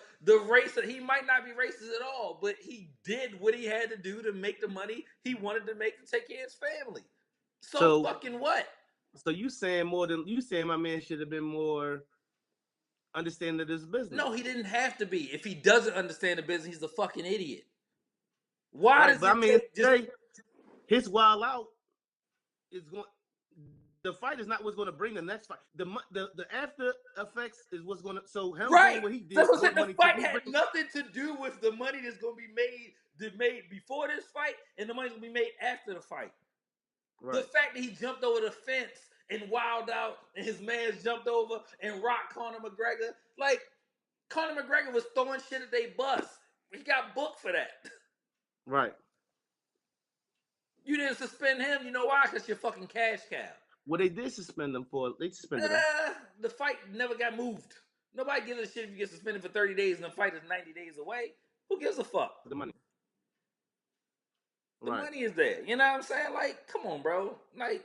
race, he might not be racist at all, but he did what he had to do to make the money he wanted to make to take care of his family. So fucking what? So you saying my man should have been more understanding of this business? No, he didn't have to be. If he doesn't understand the business, he's a fucking idiot. Why does it take his wild out is going. The fight is not what's going to bring the next fight. The after effects is what's going to. So him doing what he did. So the fight had nothing to do with the money that's going to be made before this fight, and the money's going to be made after the fight. Right. The fact that he jumped over the fence and wilded out, and his man jumped over and rocked Conor McGregor. Like, Conor McGregor was throwing shit at they bus. He got booked for that. Right. You didn't suspend him. You know why? Because you're fucking cash cow. Well, they did suspend him for. They suspended him. The fight never got moved. Nobody gives a shit if you get suspended for 30 days and the fight is 90 days away. Who gives a fuck? The money. The money is there. You know what I'm saying? Like, come on, bro. Like,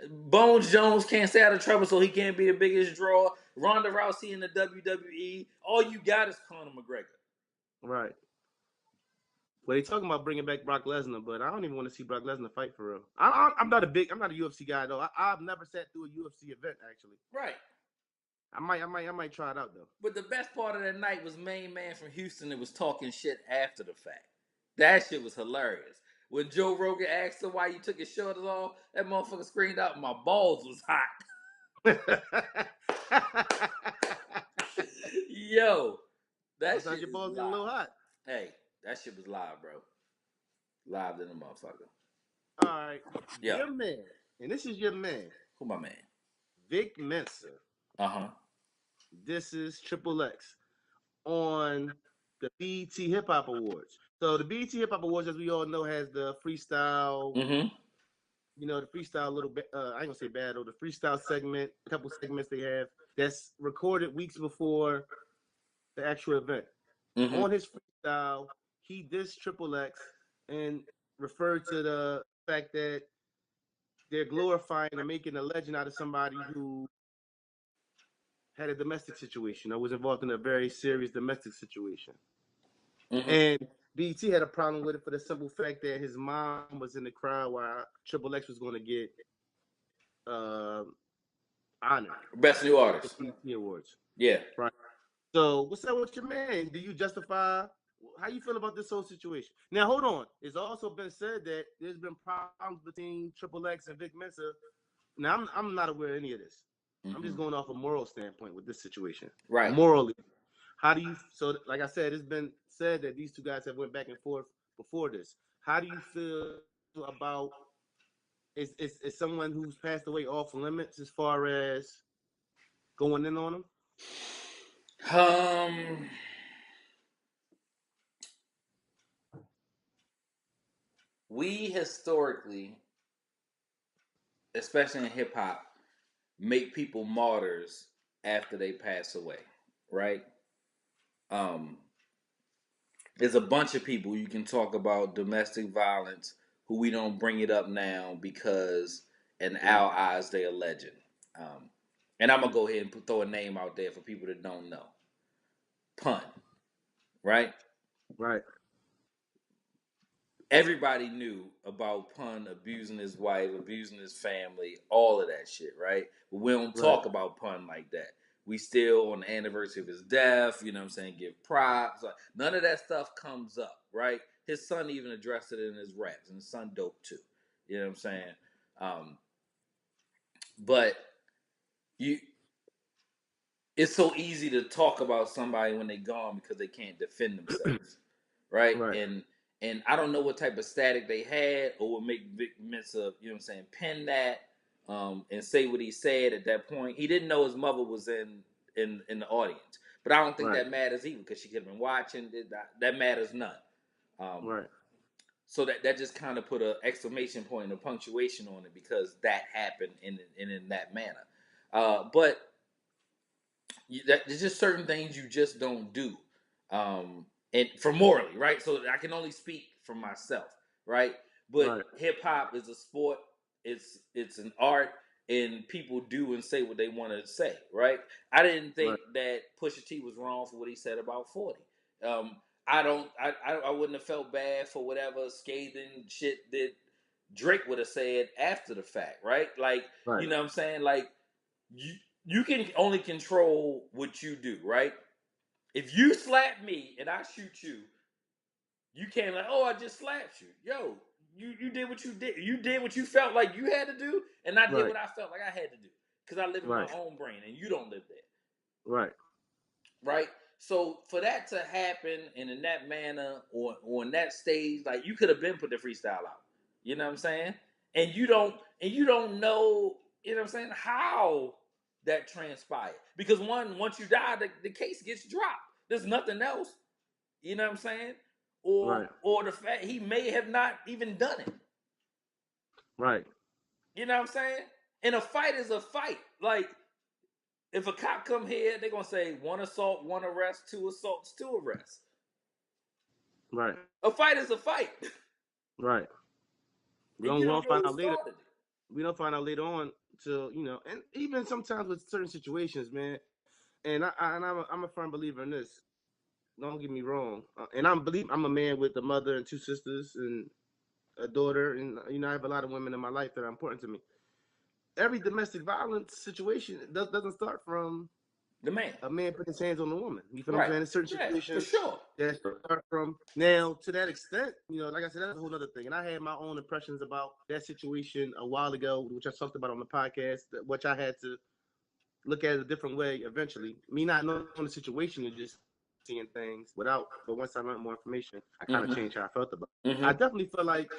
Bones Jones can't stay out of trouble, so he can't be the biggest draw. Ronda Rousey in the WWE. All you got is Conor McGregor. Right. Well, they talking about bringing back Brock Lesnar, but I don't even want to see Brock Lesnar fight for real. I'm not a UFC guy though. I've never sat through a UFC event actually. Right. I might try it out though. But the best part of that night was main man from Houston that was talking shit after the fact. That shit was hilarious. When Joe Rogan asked him why you took your shoulders off, that motherfucker screamed out, "My balls was hot." Yo, that shit your balls get a little hot. Hey, that shit was live, bro. Live than a motherfucker. All right. Yo. Your man, and this is your man. Who my man? Vic Mensa. Uh-huh. This is Triple X on the BET Hip Hop Awards. So the BET Hip Hop Awards, as we all know, has the freestyle. Mm-hmm. You know, the freestyle little bit. I ain't gonna say battle. The freestyle segment, a couple segments they have that's recorded weeks before the actual event. Mm-hmm. On his freestyle, he dissed Triple X and refer to the fact that they're glorifying and making a legend out of somebody who had a domestic situation or was involved in a very serious domestic situation. Mm-hmm. And BT had a problem with it for the simple fact that his mom was in the crowd while Triple X was going to get uh, honored Best new at the artist. BT Awards. Yeah. Right. So what's up with your man? Do you justify? How you feel about this whole situation? Now hold on. It's also been said that there's been problems between Triple X and Vic Mensa. Now I'm not aware of any of this. I'm Mm-hmm. just going off a moral standpoint with this situation. Right. Morally, how do you? So like I said, it's been said that these two guys have went back and forth before this. How do you feel about? Is someone who's passed away off limits as far as going in on them? Um, we historically, especially in hip hop, make people martyrs after they pass away, right? Um, there's a bunch of people you can talk about domestic violence who we don't bring it up now because in our eyes they're a legend. Um, and I'm gonna go ahead and throw a name out there for people that don't know. Pun, right? Right. Everybody knew about Pun abusing his wife, abusing his family, all of that shit, right? But we don't Right. talk about Pun like that. We still, on the anniversary of his death, you know what I'm saying, give props. Like, none of that stuff comes up, right? His son even addressed it in his raps, and his son dope too. You know what I'm saying? Um, but you, it's so easy to talk about somebody when they're gone because they can't defend themselves, right? Right. And I don't know what type of static they had or what make Vic Mensa, you know what I'm saying, pen that and say what he said at that point. He didn't know his mother was in the audience, but I don't think Right. that matters either because she could have been watching. That matters none. Um, Right. so that just kind of put an exclamation point and a punctuation on it because that happened in that manner. But there's just certain things you just don't do, and for morally, right? So I can only speak for myself, right? But Right. hip hop is a sport. It's an art, and people do and say what they want to say, right? I didn't think Right. that Pusha T was wrong for what he said about 40. Um, I don't. I wouldn't have felt bad for whatever scathing shit that Drake would have said after the fact, right? Like, Right. you know what I'm saying? Like, you you can only control what you do, right? If you slap me and I shoot you, you can't like, oh, I just slapped you. Yo, you did what you did. You did what you felt like you had to do, and I did Right. what I felt like I had to do because I live in my Right. own brain, and you don't live there, Right. right? So for that to happen and in that manner or in that stage, like you could have been put the freestyle out. You know what I'm saying? And you don't know, you know what I'm saying, how that transpired. Because once you die, the case gets dropped. There's nothing else. You know what I'm saying? Or Right. or the fact he may have not even done it. Right. You know what I'm saying? And a fight is a fight. Like if a cop come here, they're gonna say one assault, one arrest, two assaults, two arrests. Right. A fight is a fight, Right. We and don't, you we don't don't know find who out later. started it. We don't find out later on till and even sometimes with certain situations, man. And I'm a firm believer in this. Don't get me wrong. And I'm a man with a mother and two sisters and a daughter, and I have a lot of women in my life that are important to me. Every domestic violence situation doesn't start from The man, a man putting his hands on a woman. You feel what I'm right? saying? There's certain Yeah, for situations sure. that start from now to that extent. Like I said, that's a whole other thing. And I had my own impressions about that situation a while ago, which I talked about on the podcast, which I had to look at it a different way eventually. Me not knowing the situation and just seeing things but once I learned more information, I kind of changed how I felt about it. I Mm-hmm. definitely feel like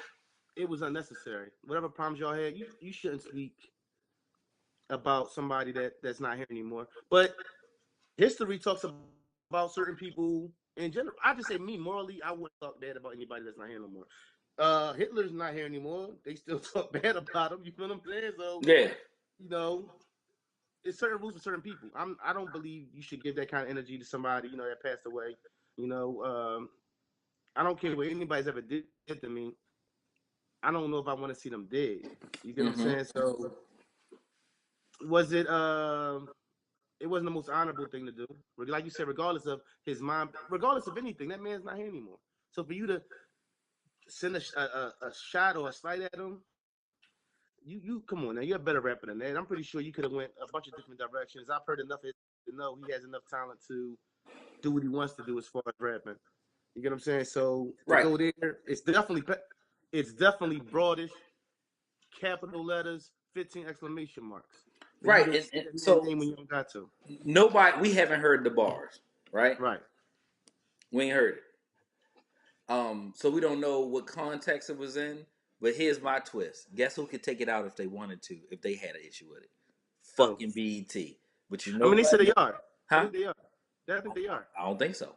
it was unnecessary. Whatever problems y'all had, you shouldn't speak about somebody that's not here anymore. But history talks about certain people in general. I just say me morally, I wouldn't talk bad about anybody that's not here no more. Hitler's not here anymore. They still talk bad about him. You feel what I'm saying? So Yeah. you know, it's certain rules for certain people. I don't believe you should give that kind of energy to somebody that passed away. You know, um, I don't care what anybody's ever did to me. I don't know if I want to see them dead. You get what I'm saying? So was it? It wasn't the most honorable thing to do. Like you said, regardless of his mind, regardless of anything, that man's not here anymore. So for you to send a shot or a slight at him, you come on now. You're a better rapper than that. I'm pretty sure you could have went a bunch of different directions. I've heard enough to know he has enough talent to do what he wants to do as far as rapping. You get what I'm saying? So to Right. go there, it's definitely broadish, capital letters, 15 exclamation marks. For you Right. to say And that man's so name when you don't got to. nobody, we haven't heard the bars, right? Right. We ain't heard it. So we don't know what context it was in. But here's my twist. Guess who could take it out if they wanted to, if they had an issue with it? Oh. Fucking BET. But you I know mean, they what? said they are. I Huh? think they are. I think they are. I don't think so.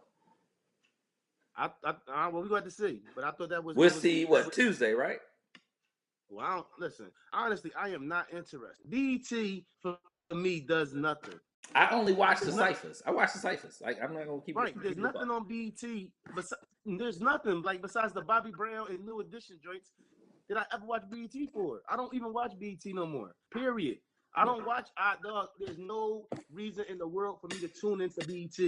Well, we got to see. But I thought that was We'll see that what was. Tuesday, right? Well, I don't, listen. Honestly, I am not interested. BET for me does nothing. I only watch the There's not ciphers. I watch the ciphers. Like I'm not gonna keep right. There's it above. nothing on BET. There's nothing like besides the Bobby Brown and New Edition joints did I ever watch BET for. I don't even watch BET no more. Period. I don't watch dog. There's no reason in the world for me to tune into BET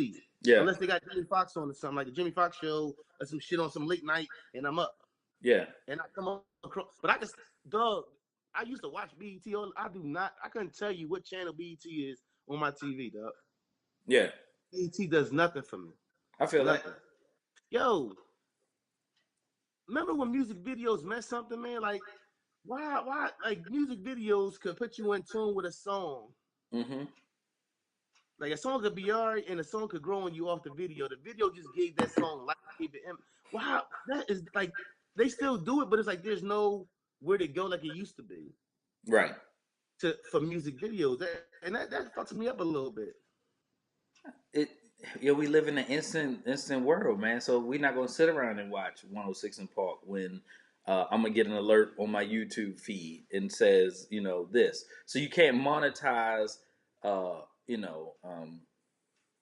Yeah. unless they got Jimmy Fox on or something like the Jimmy Fox show or some shit on some late night, and I'm up Yeah. and I come across. But I just dog. I used to watch BET. I do not. I couldn't tell you what channel BET is on my TV, dog. Yeah. BET does nothing for me. I feel that. Nothing. Yo, remember when music videos meant something, man? Like, why, like, music videos could put you in tune with a song. Mm-hmm. Like, a song could be alright, and a song could grow on you off the video. The video just gave that song life. Wow, that is like they still do it, but it's like there's no where to go like it used to be Right. for music videos. That fucks me up a little bit. It. We live in an instant world, man. So we're not gonna sit around and watch 106 in Park when I'm gonna get an alert on my YouTube feed and says, this. So you can't monetize, uh, you know, um,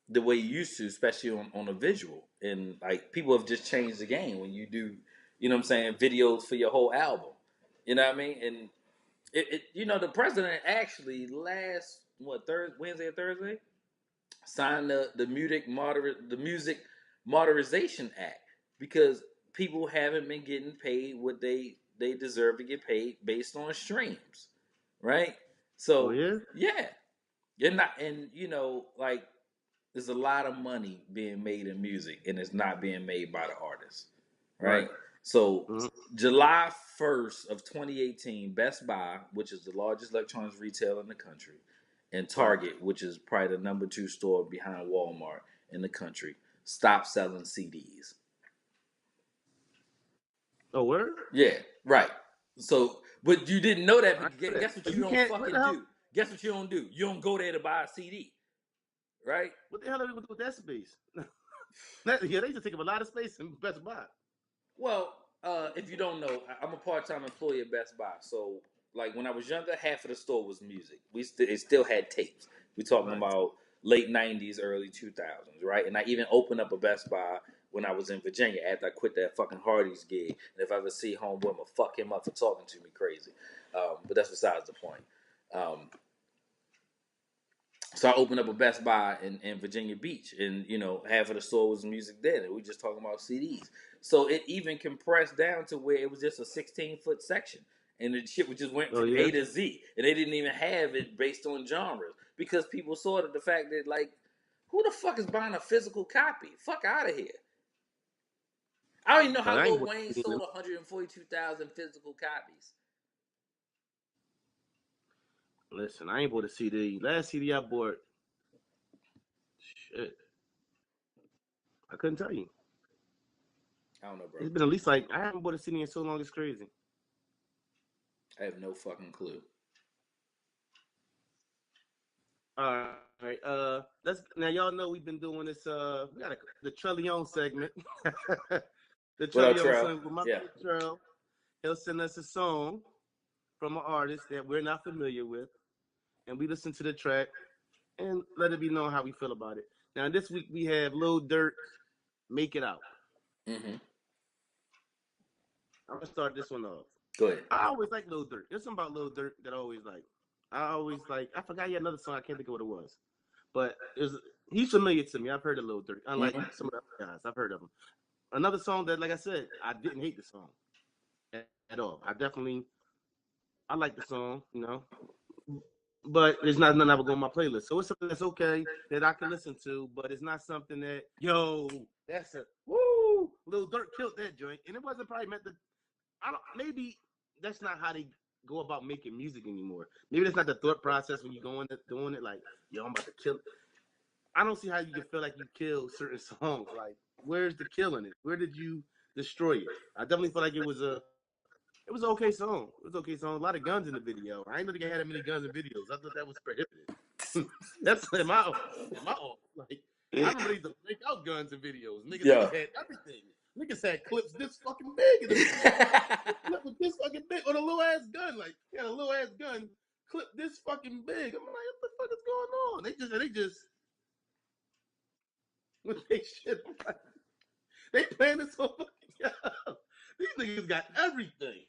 the way you used to, especially on a visual. And like people have just changed the game when you do, what I'm saying, videos for your whole album. You know what I mean? And the president actually last Wednesday or Thursday signed the Music Modernization Act because people haven't been getting paid what they deserve to get paid based on streams, right? Oh So yeah, yeah, you're not, and like there's a lot of money being made in music, and it's not being made by the artists, right. right? So Mm-hmm. July 1st of 2018, Best Buy, which is the largest electronics retailer in the country, and Right. Target, which is probably the number 2 store behind Walmart in the country, stopped selling CDs. Oh word. Yeah, right. So, but you didn't know that. I But know that. guess what But you you don't can't. What the fucking hell? do? Guess what you don't do? You don't go there to buy a CD, right? What the hell are they gonna do with that space? Yeah, they just take up a lot of space in Best Buy. Well, if you don't know, I'm a part-time employee at Best Buy. So, like when I was younger, half of the store was music. It still had tapes. We talking Right. about late '90s, early 2000s, right? And I even opened up a Best Buy when I was in Virginia after I quit that fucking Hardy's gig. And if I ever see homeboy, I'm gonna fuck him up for talking to me crazy. But that's besides the point. Um, so I opened up a Best Buy in Virginia Beach, and half of the store was music then, and we just talking about CDs. So it even compressed down to where it was just a 16-foot section, and the shit just went Oh from yeah. A to Z, and they didn't even have it based on genres because people saw that the fact that like, who the fuck is buying a physical copy? Fuck out of here. I don't even know But how I ain't Lil bought Wayne a CD. sold 142,000 physical copies. Listen, I ain't bought a CD. Last CD I bought, shit, I couldn't tell you. I don't know, bro. It's been at least like I haven't bought a CD in so long. It's crazy. I have no fucking clue. All right. Let's now. Y'all know we've been doing this. We got the Trellion segment. The What up, Trellion Trell? segment with my Yeah. man Trell. He'll send us a song from an artist that we're not familiar with, and we listen to the track and let it be known how we feel about it. Now this week we have Lil Durk, "Make It Out." Mm-hmm. I'm gonna start this one off. Go ahead. I always like Lil Durk. There's something about Lil Durk that I always like. I forgot he had another song. I can't think of what it was, but he's familiar to me. I've heard of Lil Durk, unlike some of the other guys. I've heard of him. Another song that, like I said, I didn't hate the song at all. I like the song, but it's not nothing I would go on my playlist. So it's something that's okay that I can listen to, but it's not something that that's a woo. Lil Durk killed that joint, and it wasn't probably meant to. Maybe that's not how they go about making music anymore. Maybe that's not the thought process when you go into doing it. Like, yo, I'm about to kill. I don't see how you can feel like you killed certain songs. Like, where's the killing it? Where did you destroy it? I definitely feel like it was an okay song. It was an okay song. A lot of guns in the video. I ain't know they had that many guns in videos. I thought that was prohibited. That's in my like. I remember they used to break out guns in videos. Niggas had everything. Niggas had clips this fucking big in the video. Clip with this fucking big on a little ass gun. Like, he had a little ass gun clip this fucking big. I'm like, what the fuck is going on? They just with they shit. They playing this so fucking these niggas got everything.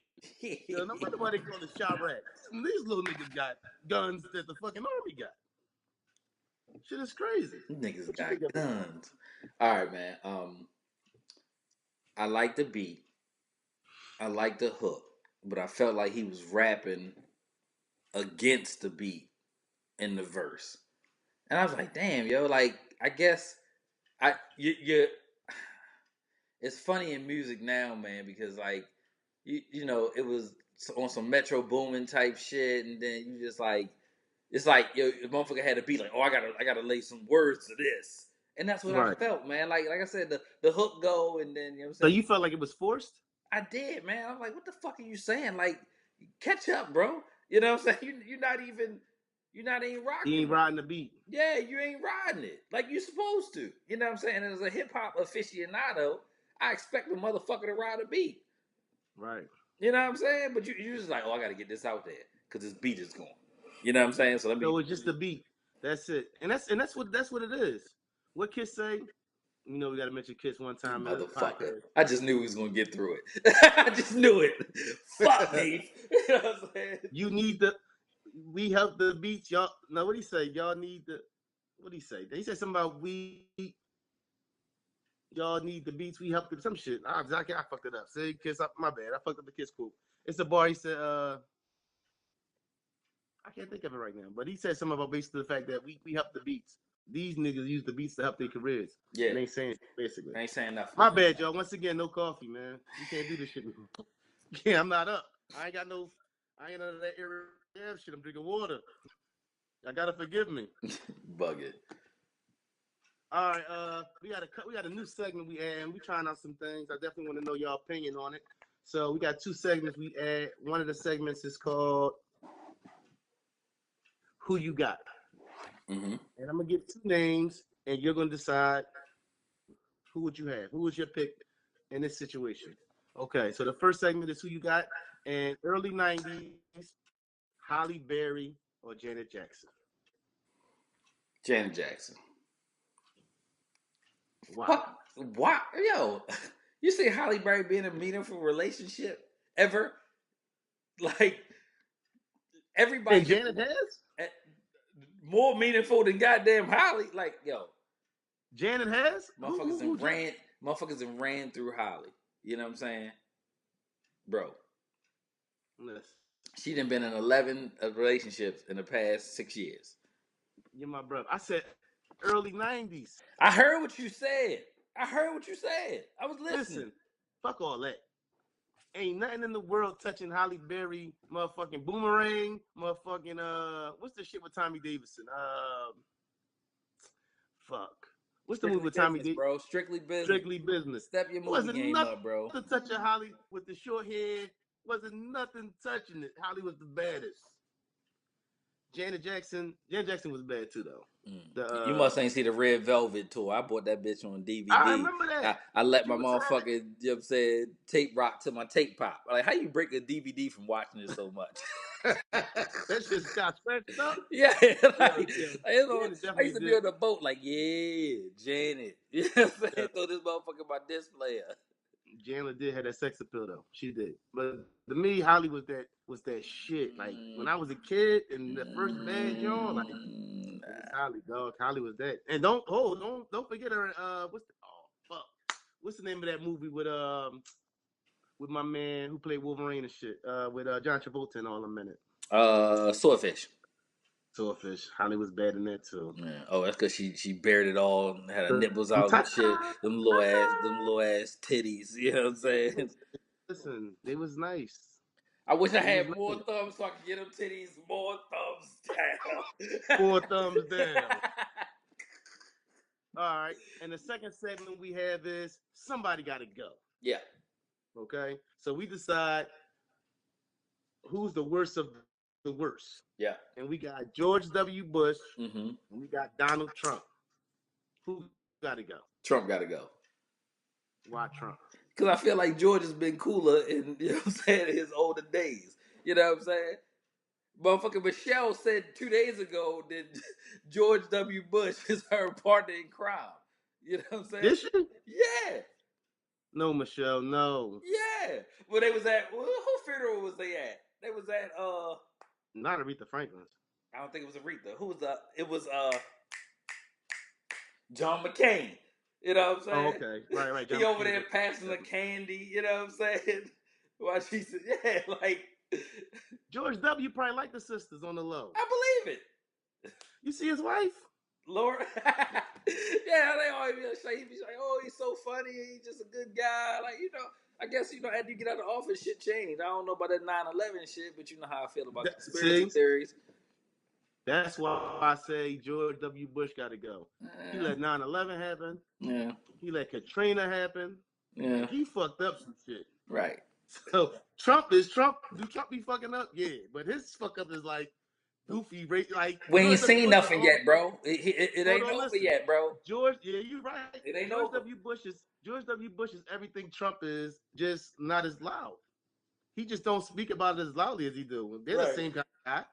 No wonder why they call it Chirac. These little niggas got guns that the fucking army got. Shit is crazy. Niggas got guns. All right, man. I like the beat. I like the hook, but I felt like he was rapping against the beat in the verse, and I was like, "Damn, yo!" Like, I guess you. It's funny in music now, man, because like, it was on some Metro Boomin type shit, and then you just like, it's like, yo, the motherfucker had to be like, oh, I gotta lay some words to this. And that's what I felt, man. Like I said, the hook go, and then, you know what I'm saying? So you felt like it was forced? I did, man. I'm like, what the fuck are you saying? Like, catch up, bro. You know what I'm saying? You're not even rocking. You ain't riding the beat. Yeah, you ain't riding it like you're supposed to. You know what I'm saying? As a hip hop aficionado, I expect the motherfucker to ride a beat. Right. You know what I'm saying? But you just like, oh, I gotta get this out there because this beat is going. You know what I'm saying? So it's just the beat. That's it. And that's what it is. What Kiss say? We gotta mention Kiss one time. Motherfucker. I just knew he was gonna get through it. I just knew it. Fuck me. You know what I'm saying? We help the beats, y'all. No, what he say? Y'all need what he say? He said something about y'all need the beats. We help them. Some shit. I fucked it up. Say Kiss up. My bad. I fucked up the Kiss quote. It's a bar. He said, I can't think of it right now, but he said something about basically the fact that we help the beats. These niggas use the beats to help their careers. Yeah. And they ain't saying basically. They ain't saying nothing. My bad, y'all. Once again, no coffee, man. You can't do this shit. Yeah, I'm not up. I ain't under that area shit. I'm drinking water. Y'all gotta forgive me. Bug it. All right, we got a new segment we add, and we trying out some things. I definitely want to know y'all opinion on it. So we got 2 segments we add. One of the segments is called Who You Got? Mm-hmm. And I'm gonna give 2 names, and you're gonna decide who would you have? Who was your pick in this situation? Okay, so the first segment is Who You Got, and early 90s, Halle Berry or Janet Jackson? Janet Jackson. Wow. Wow. Yo, you see Halle Berry being in a meaningful relationship ever? Like, everybody. And Janet has? More meaningful than goddamn Halle. Like, yo. Janet has? Motherfuckers ran through Halle. You know what I'm saying? Bro. Yes. She done been in 11 relationships in the past 6 years. You're my brother. I said early 90s. I heard what you said. I was listening. Listen, fuck all that. Ain't nothing in the world touching Halle Berry, motherfucking Boomerang, motherfucking what's the shit with Tommy Davidson? Fuck. What's the movie with Tommy Davidson? Bro, Strictly Business. Strictly Business. Step your movie game up, bro. Wasn't nothing touching Halle with the short hair. Wasn't nothing touching it. Halle was the baddest. Janet Jackson was bad too, though. You must ain't see the Red Velvet tour. I bought that bitch on DVD. I remember that. I let my motherfucking, you know what I'm saying, tape rock to my tape pop. Like, how you break a DVD from watching it so much? That shit got scratched up? Yeah. I used to be on the boat like, yeah, Janet. You know what I'm saying? Throw this motherfucker in my disc player. Jana did have that sex appeal though. She did. But to me, Holly was that shit. Like when I was a kid and the first bad John, like it was Holly, dog. Holly was that. And don't forget her. What's the name of that movie with my man who played Wolverine and shit with John Travolta and all them in it. Swordfish. Swordfish. Holly was bad in that too. Yeah. Oh, that's because she bared it all, had her nipples out and shit. Them little ass titties. You know what I'm saying? Listen, they was nice. I wish I had more thumbs so I could get them titties more thumbs down. 4 thumbs down. All right. And the second segment we have is somebody got to go. Yeah. Okay. So we decide who's the worst of the worst. Yeah. And we got George W. Bush. Mm-hmm. And we got Donald Trump. Who got to go? Trump got to go. Why Trump? Because I feel like George has been cooler in, you know what I'm saying, in his older days. You know what I'm saying? Motherfucking Michelle said 2 days ago that George W. Bush is her partner in crime. You know what I'm saying? Did she? Yeah. No, Michelle, no. Yeah. Well, they was at, who funeral was they at? They was at, not Aretha Franklin's. I don't think it was Aretha. Who was it was, John McCain. You know what I'm saying? Oh, okay. Right. He over there passing the candy, you know what I'm saying? While she said, yeah, like. George W. probably liked the sisters on the low. I believe it. You see his wife? Lord. Yeah, they always be like, he's like, oh, he's so funny. He's just a good guy. Like, you know, I guess, you know, after you get out of office, shit changed. I don't know about that 9/11 shit, but you know how I feel about conspiracy theories. That's why I say George W. Bush got to go. He let 9/11 happen. Yeah. He let Katrina happen. Yeah. He fucked up some shit. Right. So Trump. Do Trump be fucking up? Yeah, but his fuck up is like goofy. Like we ain't seen nothing yet, bro. It ain't over yet, bro. George, yeah, you're right. It ain't George over. George W. Bush is everything Trump is, just not as loud. He just don't speak about it as loudly as he do. They're the same kind of guy.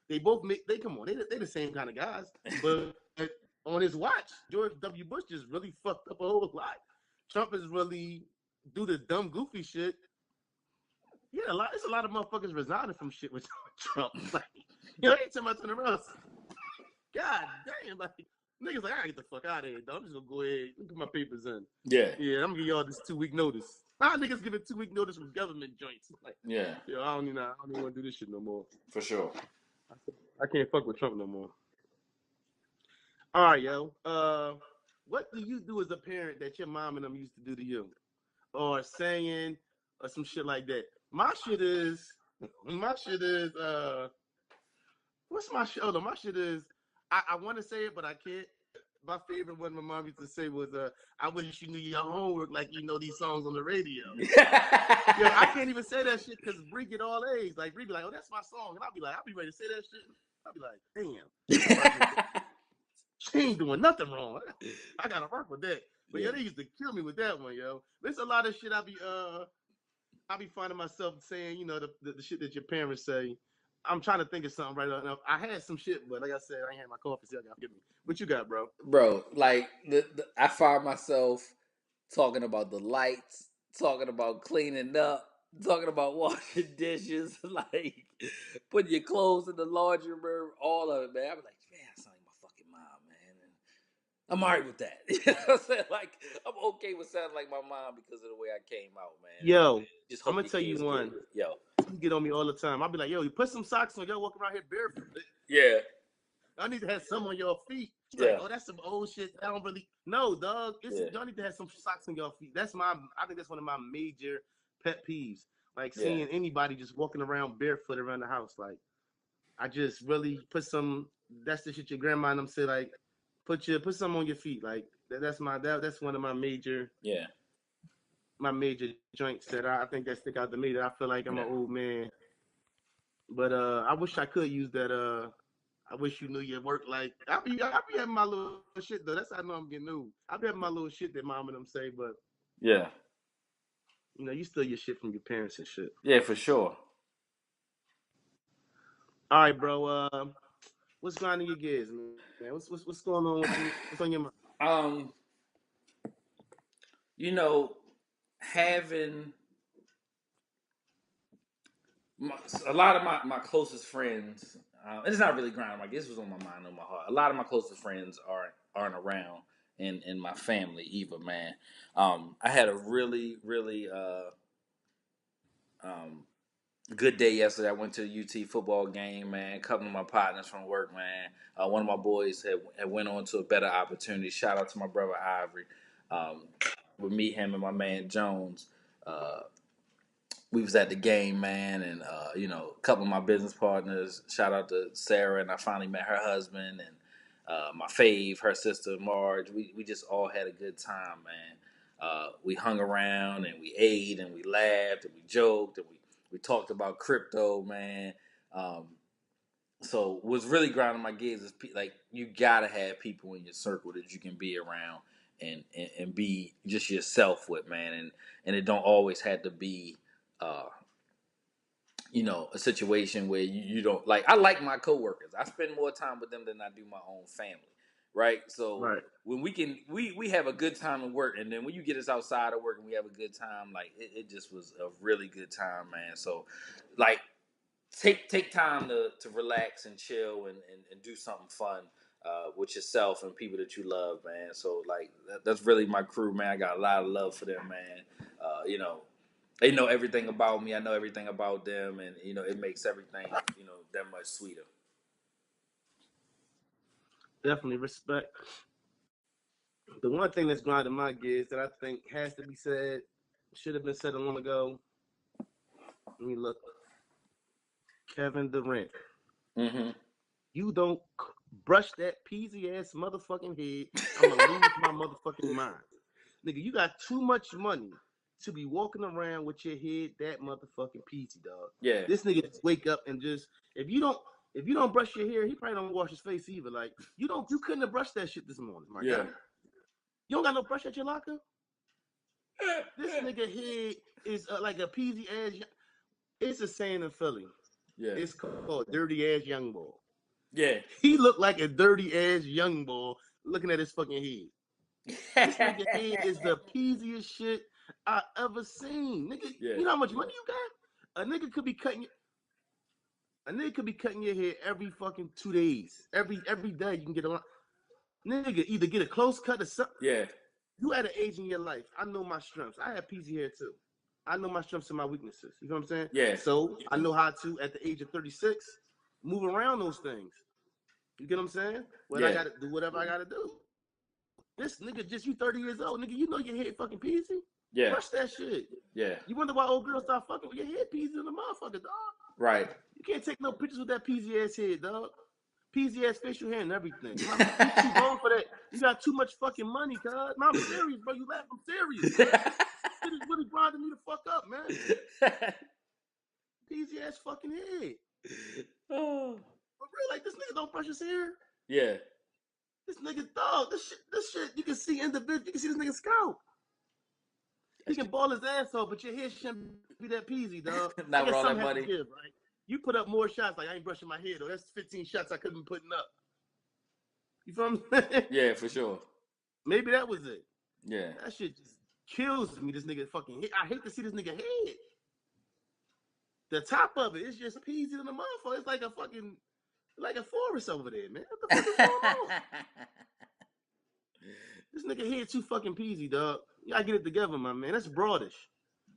They both come on. They're the same kind of guys. But on his watch, George W. Bush just really fucked up a whole lot. Trump is really do the dumb, goofy shit. Yeah, it's a lot of motherfuckers resigning from shit with Trump. Like, you know, anytime I turn around, God damn, like niggas like, I gotta get the fuck out of here, dog. I'm just gonna go ahead and put my papers in. Yeah. Yeah, I'm gonna give y'all this 2-week notice. How niggas giving 2-week notice from government joints? Like, yeah. Yo, I don't even want to do this shit no more. For sure. I can't fuck with Trump no more. All right, yo. What do you do as a parent that your mom and them used to do to you? Or saying or some shit like that? My shit is what's my shit? Hold on, my shit is I want to say it, but I can't. My favorite one my mom used to say was I wish you knew your homework like you know these songs on the radio. Yo, I can't even say that shit because Bree get all A's. Like Bree be like, oh, that's my song. And I'll be ready to say that shit. I'll be like, damn. She ain't doing nothing wrong. I gotta work with that. But yeah, they used to kill me with that one, yo. There's a lot of shit I be finding myself saying, you know, the shit that your parents say. I'm trying to think of something right now. I had some shit, but like I said, I ain't had my coffee, so y'all gotta forgive me. What you got, bro? Bro, like I find myself talking about the lights, talking about cleaning up, talking about washing dishes, like putting your clothes in the laundry room, all of it, man. I'm like, man, I sound like my fucking mom, man. And I'm alright with that. You know what I'm saying? Like, I'm okay with sounding like my mom because of the way I came out, man. Yo, just I'm gonna tell you one. Yo, you get on me all the time. I'll be like, yo, you put some socks on. Y'all walking around here barefoot. Yeah. I need to have some on your feet. Yeah. Like, oh, that's some old shit. I don't really. No, dog. Y'all need to have some socks on your feet. I think that's one of my major pet peeves. Like seeing anybody just walking around barefoot around the house. Like, I just really put some. That's the shit your grandma and them say. Like, put some on your feet. Like, that's one of my major. Yeah. My major joints that I think that stick out to me. That I feel like I'm an old man. But I wish I could use that. I wish you knew your work. Like I be having my little shit though. That's how I know I'm getting new. I be having my little shit that mom and them say, but yeah, you know, you steal your shit from your parents and shit. Yeah, for sure. All right, bro. What's grinding your gears, man? What's going on with you? What's on your mind? You know, having a lot of my closest friends, it's not really grinding. Like this was on my mind, on my heart. A lot of my closest friends aren't around in my family either, man. I had a really good day yesterday. I went to a UT football game, man. A couple of my partners from work, man. One of my boys had went on to a better opportunity. Shout out to my brother Ivory. With me, him, and my man Jones. We was at the game, man, and a couple of my business partners. Shout out to Sarah, and I finally met her husband, and my fave, her sister Marge. We just all had a good time, man. We hung around and we ate and we laughed and we joked and we talked about crypto, man. So what's really grinding my gears is like you gotta have people in your circle that you can be around and be just yourself with, man, and it don't always have to be uh, a situation where you don't like. I like my coworkers. I spend more time with them than I do my own family, right? So Right. when we have a good time at work, and then when you get us outside of work and we have a good time, like it just was a really good time, man. So like take time to relax and chill and do something fun with yourself and people that you love, man. So like that's really my crew, man. I got a lot of love for them, man. They know everything about me. I know everything about them, and it makes everything that much sweeter. Definitely respect. The one thing that's grinding my gears that I think has to be said, should have been said a long ago. Let me look. Kevin Durant. Mm-hmm. You don't brush that peasy ass motherfucking head, I'm gonna lose my motherfucking mind. Nigga, you got too much money to be walking around with your head that motherfucking peasy, dog. Yeah. This nigga just wake up and just if you don't brush your hair, he probably don't wash his face either. Like you couldn't have brushed that shit this morning, my Yeah. guy. You don't got no brush at your locker. This nigga head is like a peasy ass. It's a saying in Philly. Yeah. It's called dirty ass young boy. Yeah. He looked like a dirty ass young boy looking at his fucking head. This nigga head is the peasiest shit I ever seen. Nigga, Yeah. you know how much money you got? A nigga could be cutting your hair every fucking 2 days. Every day you can get a nigga either get a close cut or something. Yeah. You at an age in your life. I know my strengths. I have peasy hair too. I know my strengths and my weaknesses. You know what I'm saying? Yeah. So I know how to, at the age of 36, move around those things. You get what I'm saying? I Yeah. gotta do whatever I gotta do. This nigga just you 30 years old, nigga. You know your head fucking peasy. Yeah. Brush that shit. Yeah. You wonder why old girls start fucking with your head peasy in the motherfucker, dog. Right. You can't take no pictures with that peasy ass head, dog. Peasy ass facial hair and everything. You too grown for that. You got too much fucking money, cuz. No, I'm serious, bro. You laugh, I'm serious. Shit is really grinding me the fuck up, man. Peasy ass fucking head. Oh. For real, like this nigga don't brush his hair. Yeah. This nigga, dog, this shit, you can see individual. You can see this nigga scalp. He can ball his ass off, but your hair shouldn't be that peasy, dog. I Not with guess all that something has to money. give, right? You put up more shots, like I ain't brushing my hair, though. That's 15 shots I couldn't be putting up. You feel what I'm saying? Yeah, for sure. Maybe that was it. Yeah. That shit just kills me, this nigga fucking head. I hate to see this nigga head. The top of it is just peasy in the motherfucker. It's like a forest over there, man. What the fuck is going on? This nigga head too fucking peasy, dog. You gotta get it together, my man. That's broadish.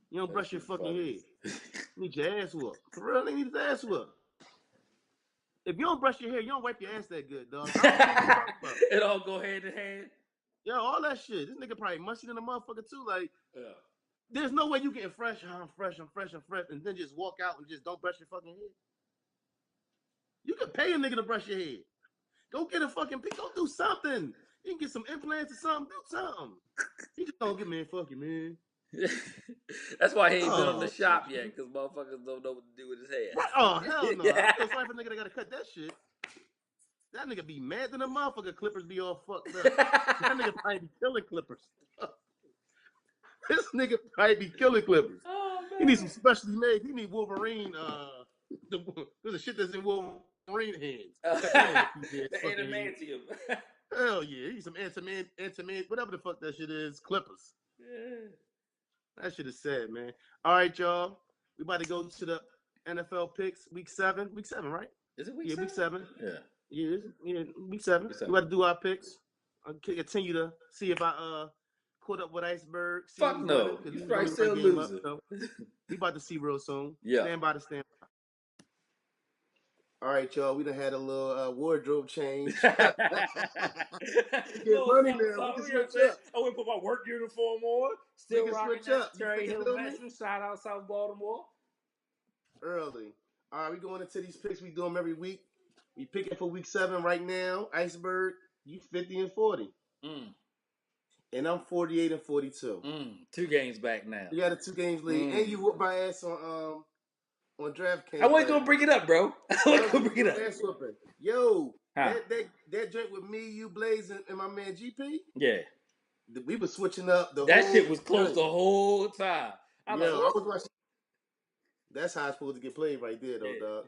You don't brush your fucking head. You need your ass whooped. For real, they need his ass whooped. If you don't brush your hair, you don't wipe your ass that good, dog. I don't know what you're talking about. It all go hand in hand. Yo, all that shit. This nigga probably musty than a motherfucker too. Like, Yeah. there's no way you getting fresh. I'm fresh, and then just walk out and just don't brush your fucking head. You can pay a nigga to brush your head. Go get a fucking go do something. You can get some implants or something. Do something. He just don't get me fucking man. That's why he ain't been on the shop yet, because motherfuckers don't know what to do with his hair. Right? Oh, hell no. I feel sorry for a nigga that gotta cut that shit. That nigga be mad than a motherfucker. Clippers be all fucked up. That nigga probably be killing clippers. This nigga probably be killing clippers. Oh, man. He needs some specially made. He need Wolverine. There's a shit that's in Wolverine hands. The adamantium. Hell yeah. He need some antiman, whatever the fuck that shit is. Clippers. Yeah. That shit is sad, man. All right, y'all. We about to go to the NFL picks, week 7. Week 7, right? Is it week Yeah, week 7? 7. Yeah. Yeah, week 7. Week We 7. about to do our picks. I'll continue to see if I caught up with Iceberg, see Fuck who's winning, no. because You he was probably only one still game up. losing. So we about to see real soon. Yeah. Stand by. All right, y'all. We done had a little wardrobe change. We get Little money something, now. We something. can You know what I'm switch saying? up. I went put my work uniform on. We Still can rocking switch that up. You Terry Hill feel me? veteran. Shout out South Baltimore. Early. All right, we going into these picks. We do them every week. We picking for week 7 right now. Iceberg, you 50 and 40. And I'm 48 and 42. 2 games back now. You got a 2 games lead. And you whooped my ass on DraftKings. I wasn't gonna bring it up, bro. I wasn't gonna bring it up. Ass whooping. Yo, Huh. that joint with me, you, Blaze, and my man GP. Yeah. We were switching up the That whole shit was close time. the whole time. I was watching. That's how it's supposed to get played right there, though, Yeah. dog.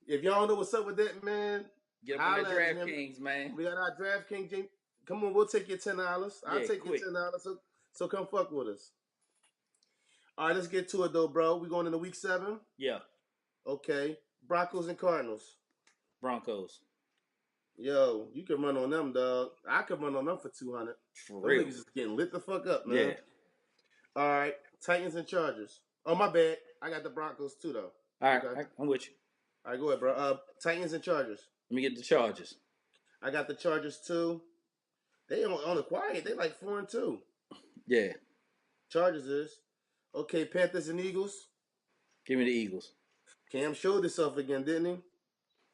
If y'all don't know what's up with that, man, Get up on that DraftKings, man. We got our DraftKings. Come on, we'll take your $10. I'll take quick. your $10. So come fuck with us. All right, let's get to it though, bro. We going into week 7. Yeah. Okay, Broncos and Cardinals. Broncos. Yo, you can run on them, dog. I could run on them for 200. For Those real. niggas is getting lit the fuck up, man. Yeah. All right, Titans and Chargers. Oh, my bad. I got the Broncos too, though. All right, okay. I'm with you. All right, go ahead, bro. Titans and Chargers. Let me get the Chargers. I got the Chargers too. They on the quiet. They like 4 and 2. Yeah. Chargers is. Okay, Panthers and Eagles. Give me the Eagles. Cam showed himself again, didn't he?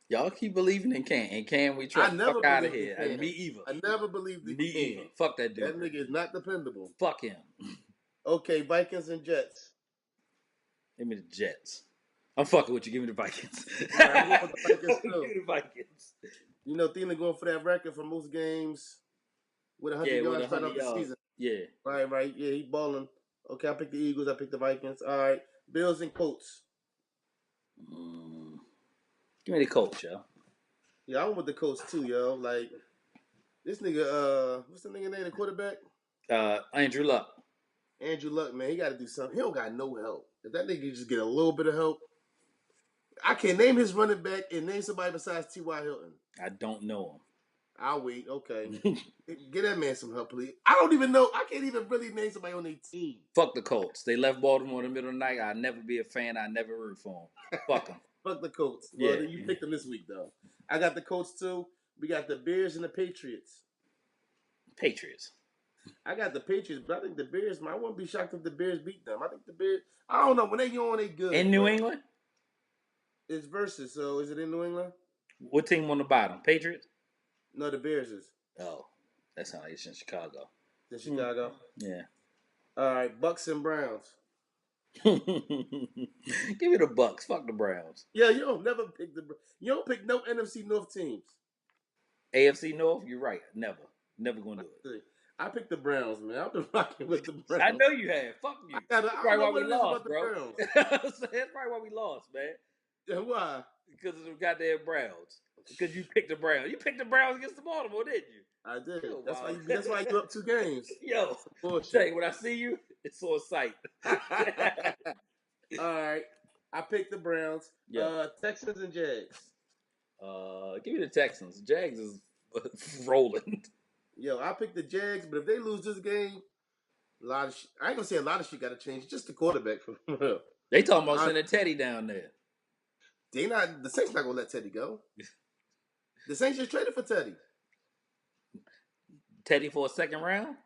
Y'all keep believing in Cam. And Cam, we trust. I never Fuck out of believed here. in Cam. Me either. I never believed in Me Cam. either. Fuck that dude. That nigga is not dependable. Fuck him. Okay, Vikings and Jets. Give me the Jets. I'm fucking with you. Give me the Vikings. Right, the Vikings Give me the Vikings. You know, Thielen going for that record for most games with 100 yards starting off the season. Yeah. Right. Yeah, he balling. Okay, I picked the Eagles. I picked the Vikings. All right, Bills and Colts. Give me the Colts, yo. Yeah, I went with the Colts too, yo. Like, this nigga, what's the nigga name, the quarterback? Andrew Luck. Andrew Luck, man, he got to do something. He don't got no help. If that nigga just get a little bit of help, I can't name his running back and name somebody besides T.Y. Hilton. I don't know him. I'll wait. Okay. Get that man some help, please. I don't even know. I can't even really name somebody on their team. Fuck the Colts. They left Baltimore in the middle of the night. I'll never be a fan. I never root for them. Fuck them. Fuck the Colts. Well, you picked them this week, though. I got the Colts, too. We got the Bears and the Patriots. Patriots. I got the Patriots, but I think the Bears, I wouldn't be shocked if the Bears beat them. I think the Bears, I don't know. When they go on, they good. In New England? It's versus, so is it in New England? What team on the bottom? Patriots? No, the Bears is. Oh, that sounds like it's in Chicago. In Chicago? Yeah. All right, Bucks and Browns. Give me the Bucks. Fuck the Browns. Yeah, you don't pick no NFC North teams. AFC North? You're right. Never gonna do it. I picked the Browns, man. I've been rocking with the Browns. I know you have. Fuck you. That's probably why we lost, bro. That's probably why we lost, man. Yeah, why? Because of the goddamn Browns. Because you picked the Browns. You picked the Browns against the Baltimore, didn't you? I did. Yo, that's why you up 2 games. Yo, say when I see you, it's on sight. All right, I picked the Browns. Yeah. Texans and Jags. Give me the Texans. Jags is rolling. Yo, I picked the Jags, but if they lose this game, I ain't gonna say a lot of shit got to change. Just the quarterback for real. They talking about sending Teddy down there. The Saints not gonna let Teddy go. The Saints just traded for Teddy. Teddy for a second round?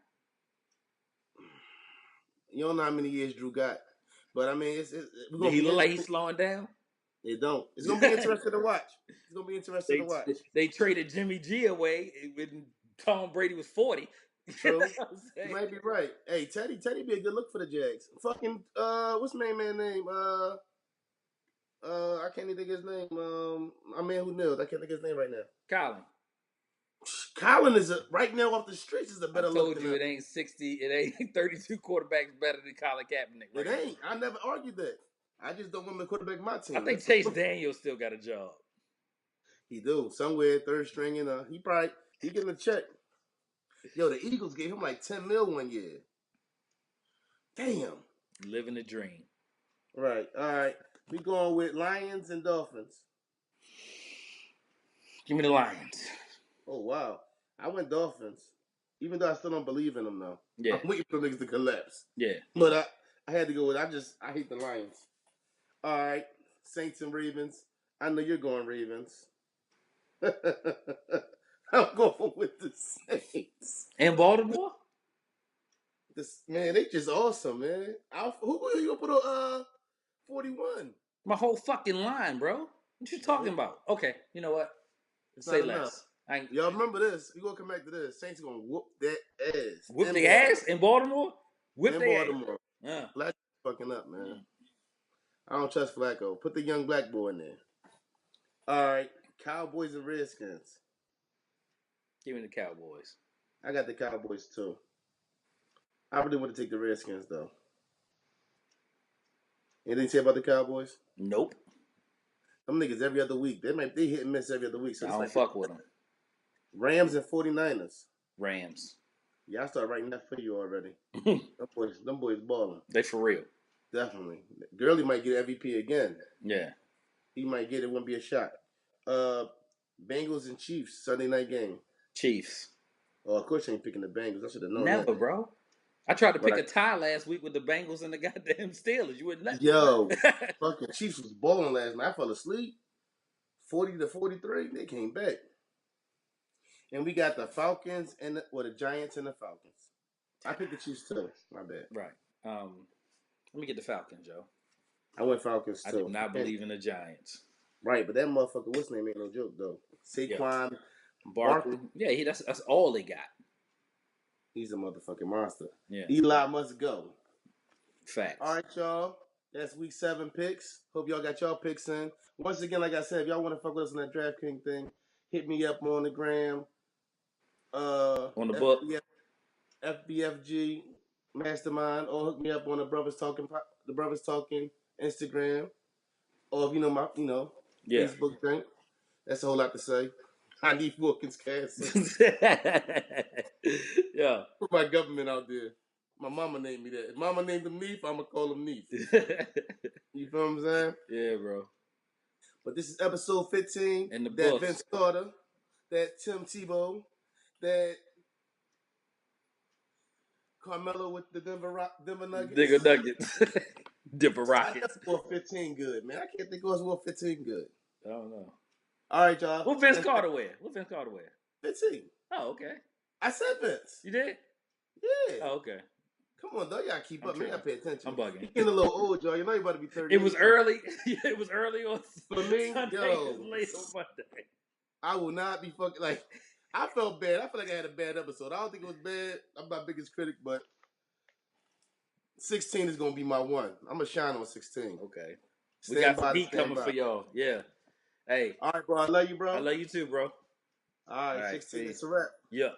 You don't know how many years Drew got, but I mean, Did he look like he's slowing down? They don't. It's gonna be interesting to watch. They traded Jimmy G away when Tom Brady was 40. True. You might be right. Hey, Teddy be a good look for the Jags. Fucking what's my man name? I can't even think his name. My man who kneels. I can't think his name right now. Colin is right now off the streets is a better look. I told you it ain't 60. It ain't 32 quarterbacks better than Colin Kaepernick. Right? It ain't. I never argued that. I just don't want him to quarterback my team. I think Chase Daniel still got a job. He do somewhere third string and he getting a check. Yo, the Eagles gave him like $10 million one year. Damn. Living the dream. Right. All right. We going with Lions and Dolphins. Give me the Lions. Oh wow. I went Dolphins. Even though I still don't believe in them though. Yeah. I'm waiting for niggas to collapse. Yeah. But I had to go with I hate the Lions. All right. Saints and Ravens. I know you're going Ravens. I'm going with the Saints. And Baltimore? Man, they just awesome, man. Who you gonna put on 41? My whole fucking line, bro. What you talking about? Okay, you know what? It's Say not less. enough. Y'all remember this? We gonna come back to this. Saints gonna whoop that ass. Whoop their ass in Baltimore? Whip their Baltimore. ass. Flacco fucking up, man. I don't trust Flacco. Put the young black boy in there. All right, Cowboys and Redskins. Give me the Cowboys. I got the Cowboys too. I really want to take the Redskins though. Anything to say about the Cowboys? Nope. Them niggas every other week. They hit and miss every other week. So I don't fuck with them. Rams and 49ers. Rams. Yeah, I started writing that for you already. them boys balling. They for real. Definitely. Gurley might get MVP again. Yeah. He might get it. Wouldn't be a shot. Bengals and Chiefs Sunday night game. Chiefs. Oh, of course you ain't picking the Bengals. I should have known Never, that. bro. I tried to pick a tie last week with the Bengals and the goddamn Steelers. You wouldn't let me. Yo, fucking Chiefs was balling last night. I fell asleep. 40-43. They came back. And we got the Falcons and the Giants and the Falcons. I picked the Chiefs too. My bad. Right. Let me get the Falcons, Joe. I went Falcons too. I do not believe in the Giants. Right, but that motherfucker, what's his name, ain't no joke though. Saquon Barkley. Yeah, that's all they got. He's a motherfucking monster. Yeah. Eli must go. Facts. All right, y'all. That's week 7 picks. Hope y'all got y'all picks in. Once again, like I said, if y'all want to fuck with us on that DraftKings thing, hit me up on the gram. On the book. FBFG Mastermind, or hook me up on the Brothers Talking Instagram, or if you know my Facebook thing. That's a whole lot to say. I need Wilkins Castle. Yeah. Put my government out there. My mama named me that. If mama named him Neef, I'm gonna call him Neef. You feel what I'm saying? Yeah, bro. But this is episode 15. And the that books. Vince Carter, that Tim Tebow, that Carmelo with the Denver Nuggets. Denver Rockets. That's more 15 good, man. I can't think of more 15 good. I don't know. All right, y'all. What Vince Carter wear? 15. Oh, okay. I said Vince. You did? Yeah. Oh, okay. Come on, though. You gotta keep up. You gotta pay attention. I'm bugging. You're getting a little old, y'all. You know you about to be 30. It was early. It was early on for me. Sunday. Yo, Late on Monday. I will not be fucking like. I felt bad. I feel like I had a bad episode. I don't think it was bad. I'm my biggest critic, but 16 is gonna be my one. I'm gonna shine on 16. Okay. We got some heat coming by. for y'all. Yeah. Hey. All right, bro. I love you, bro. I love you too, bro. All right 16 is a wrap. Yeah.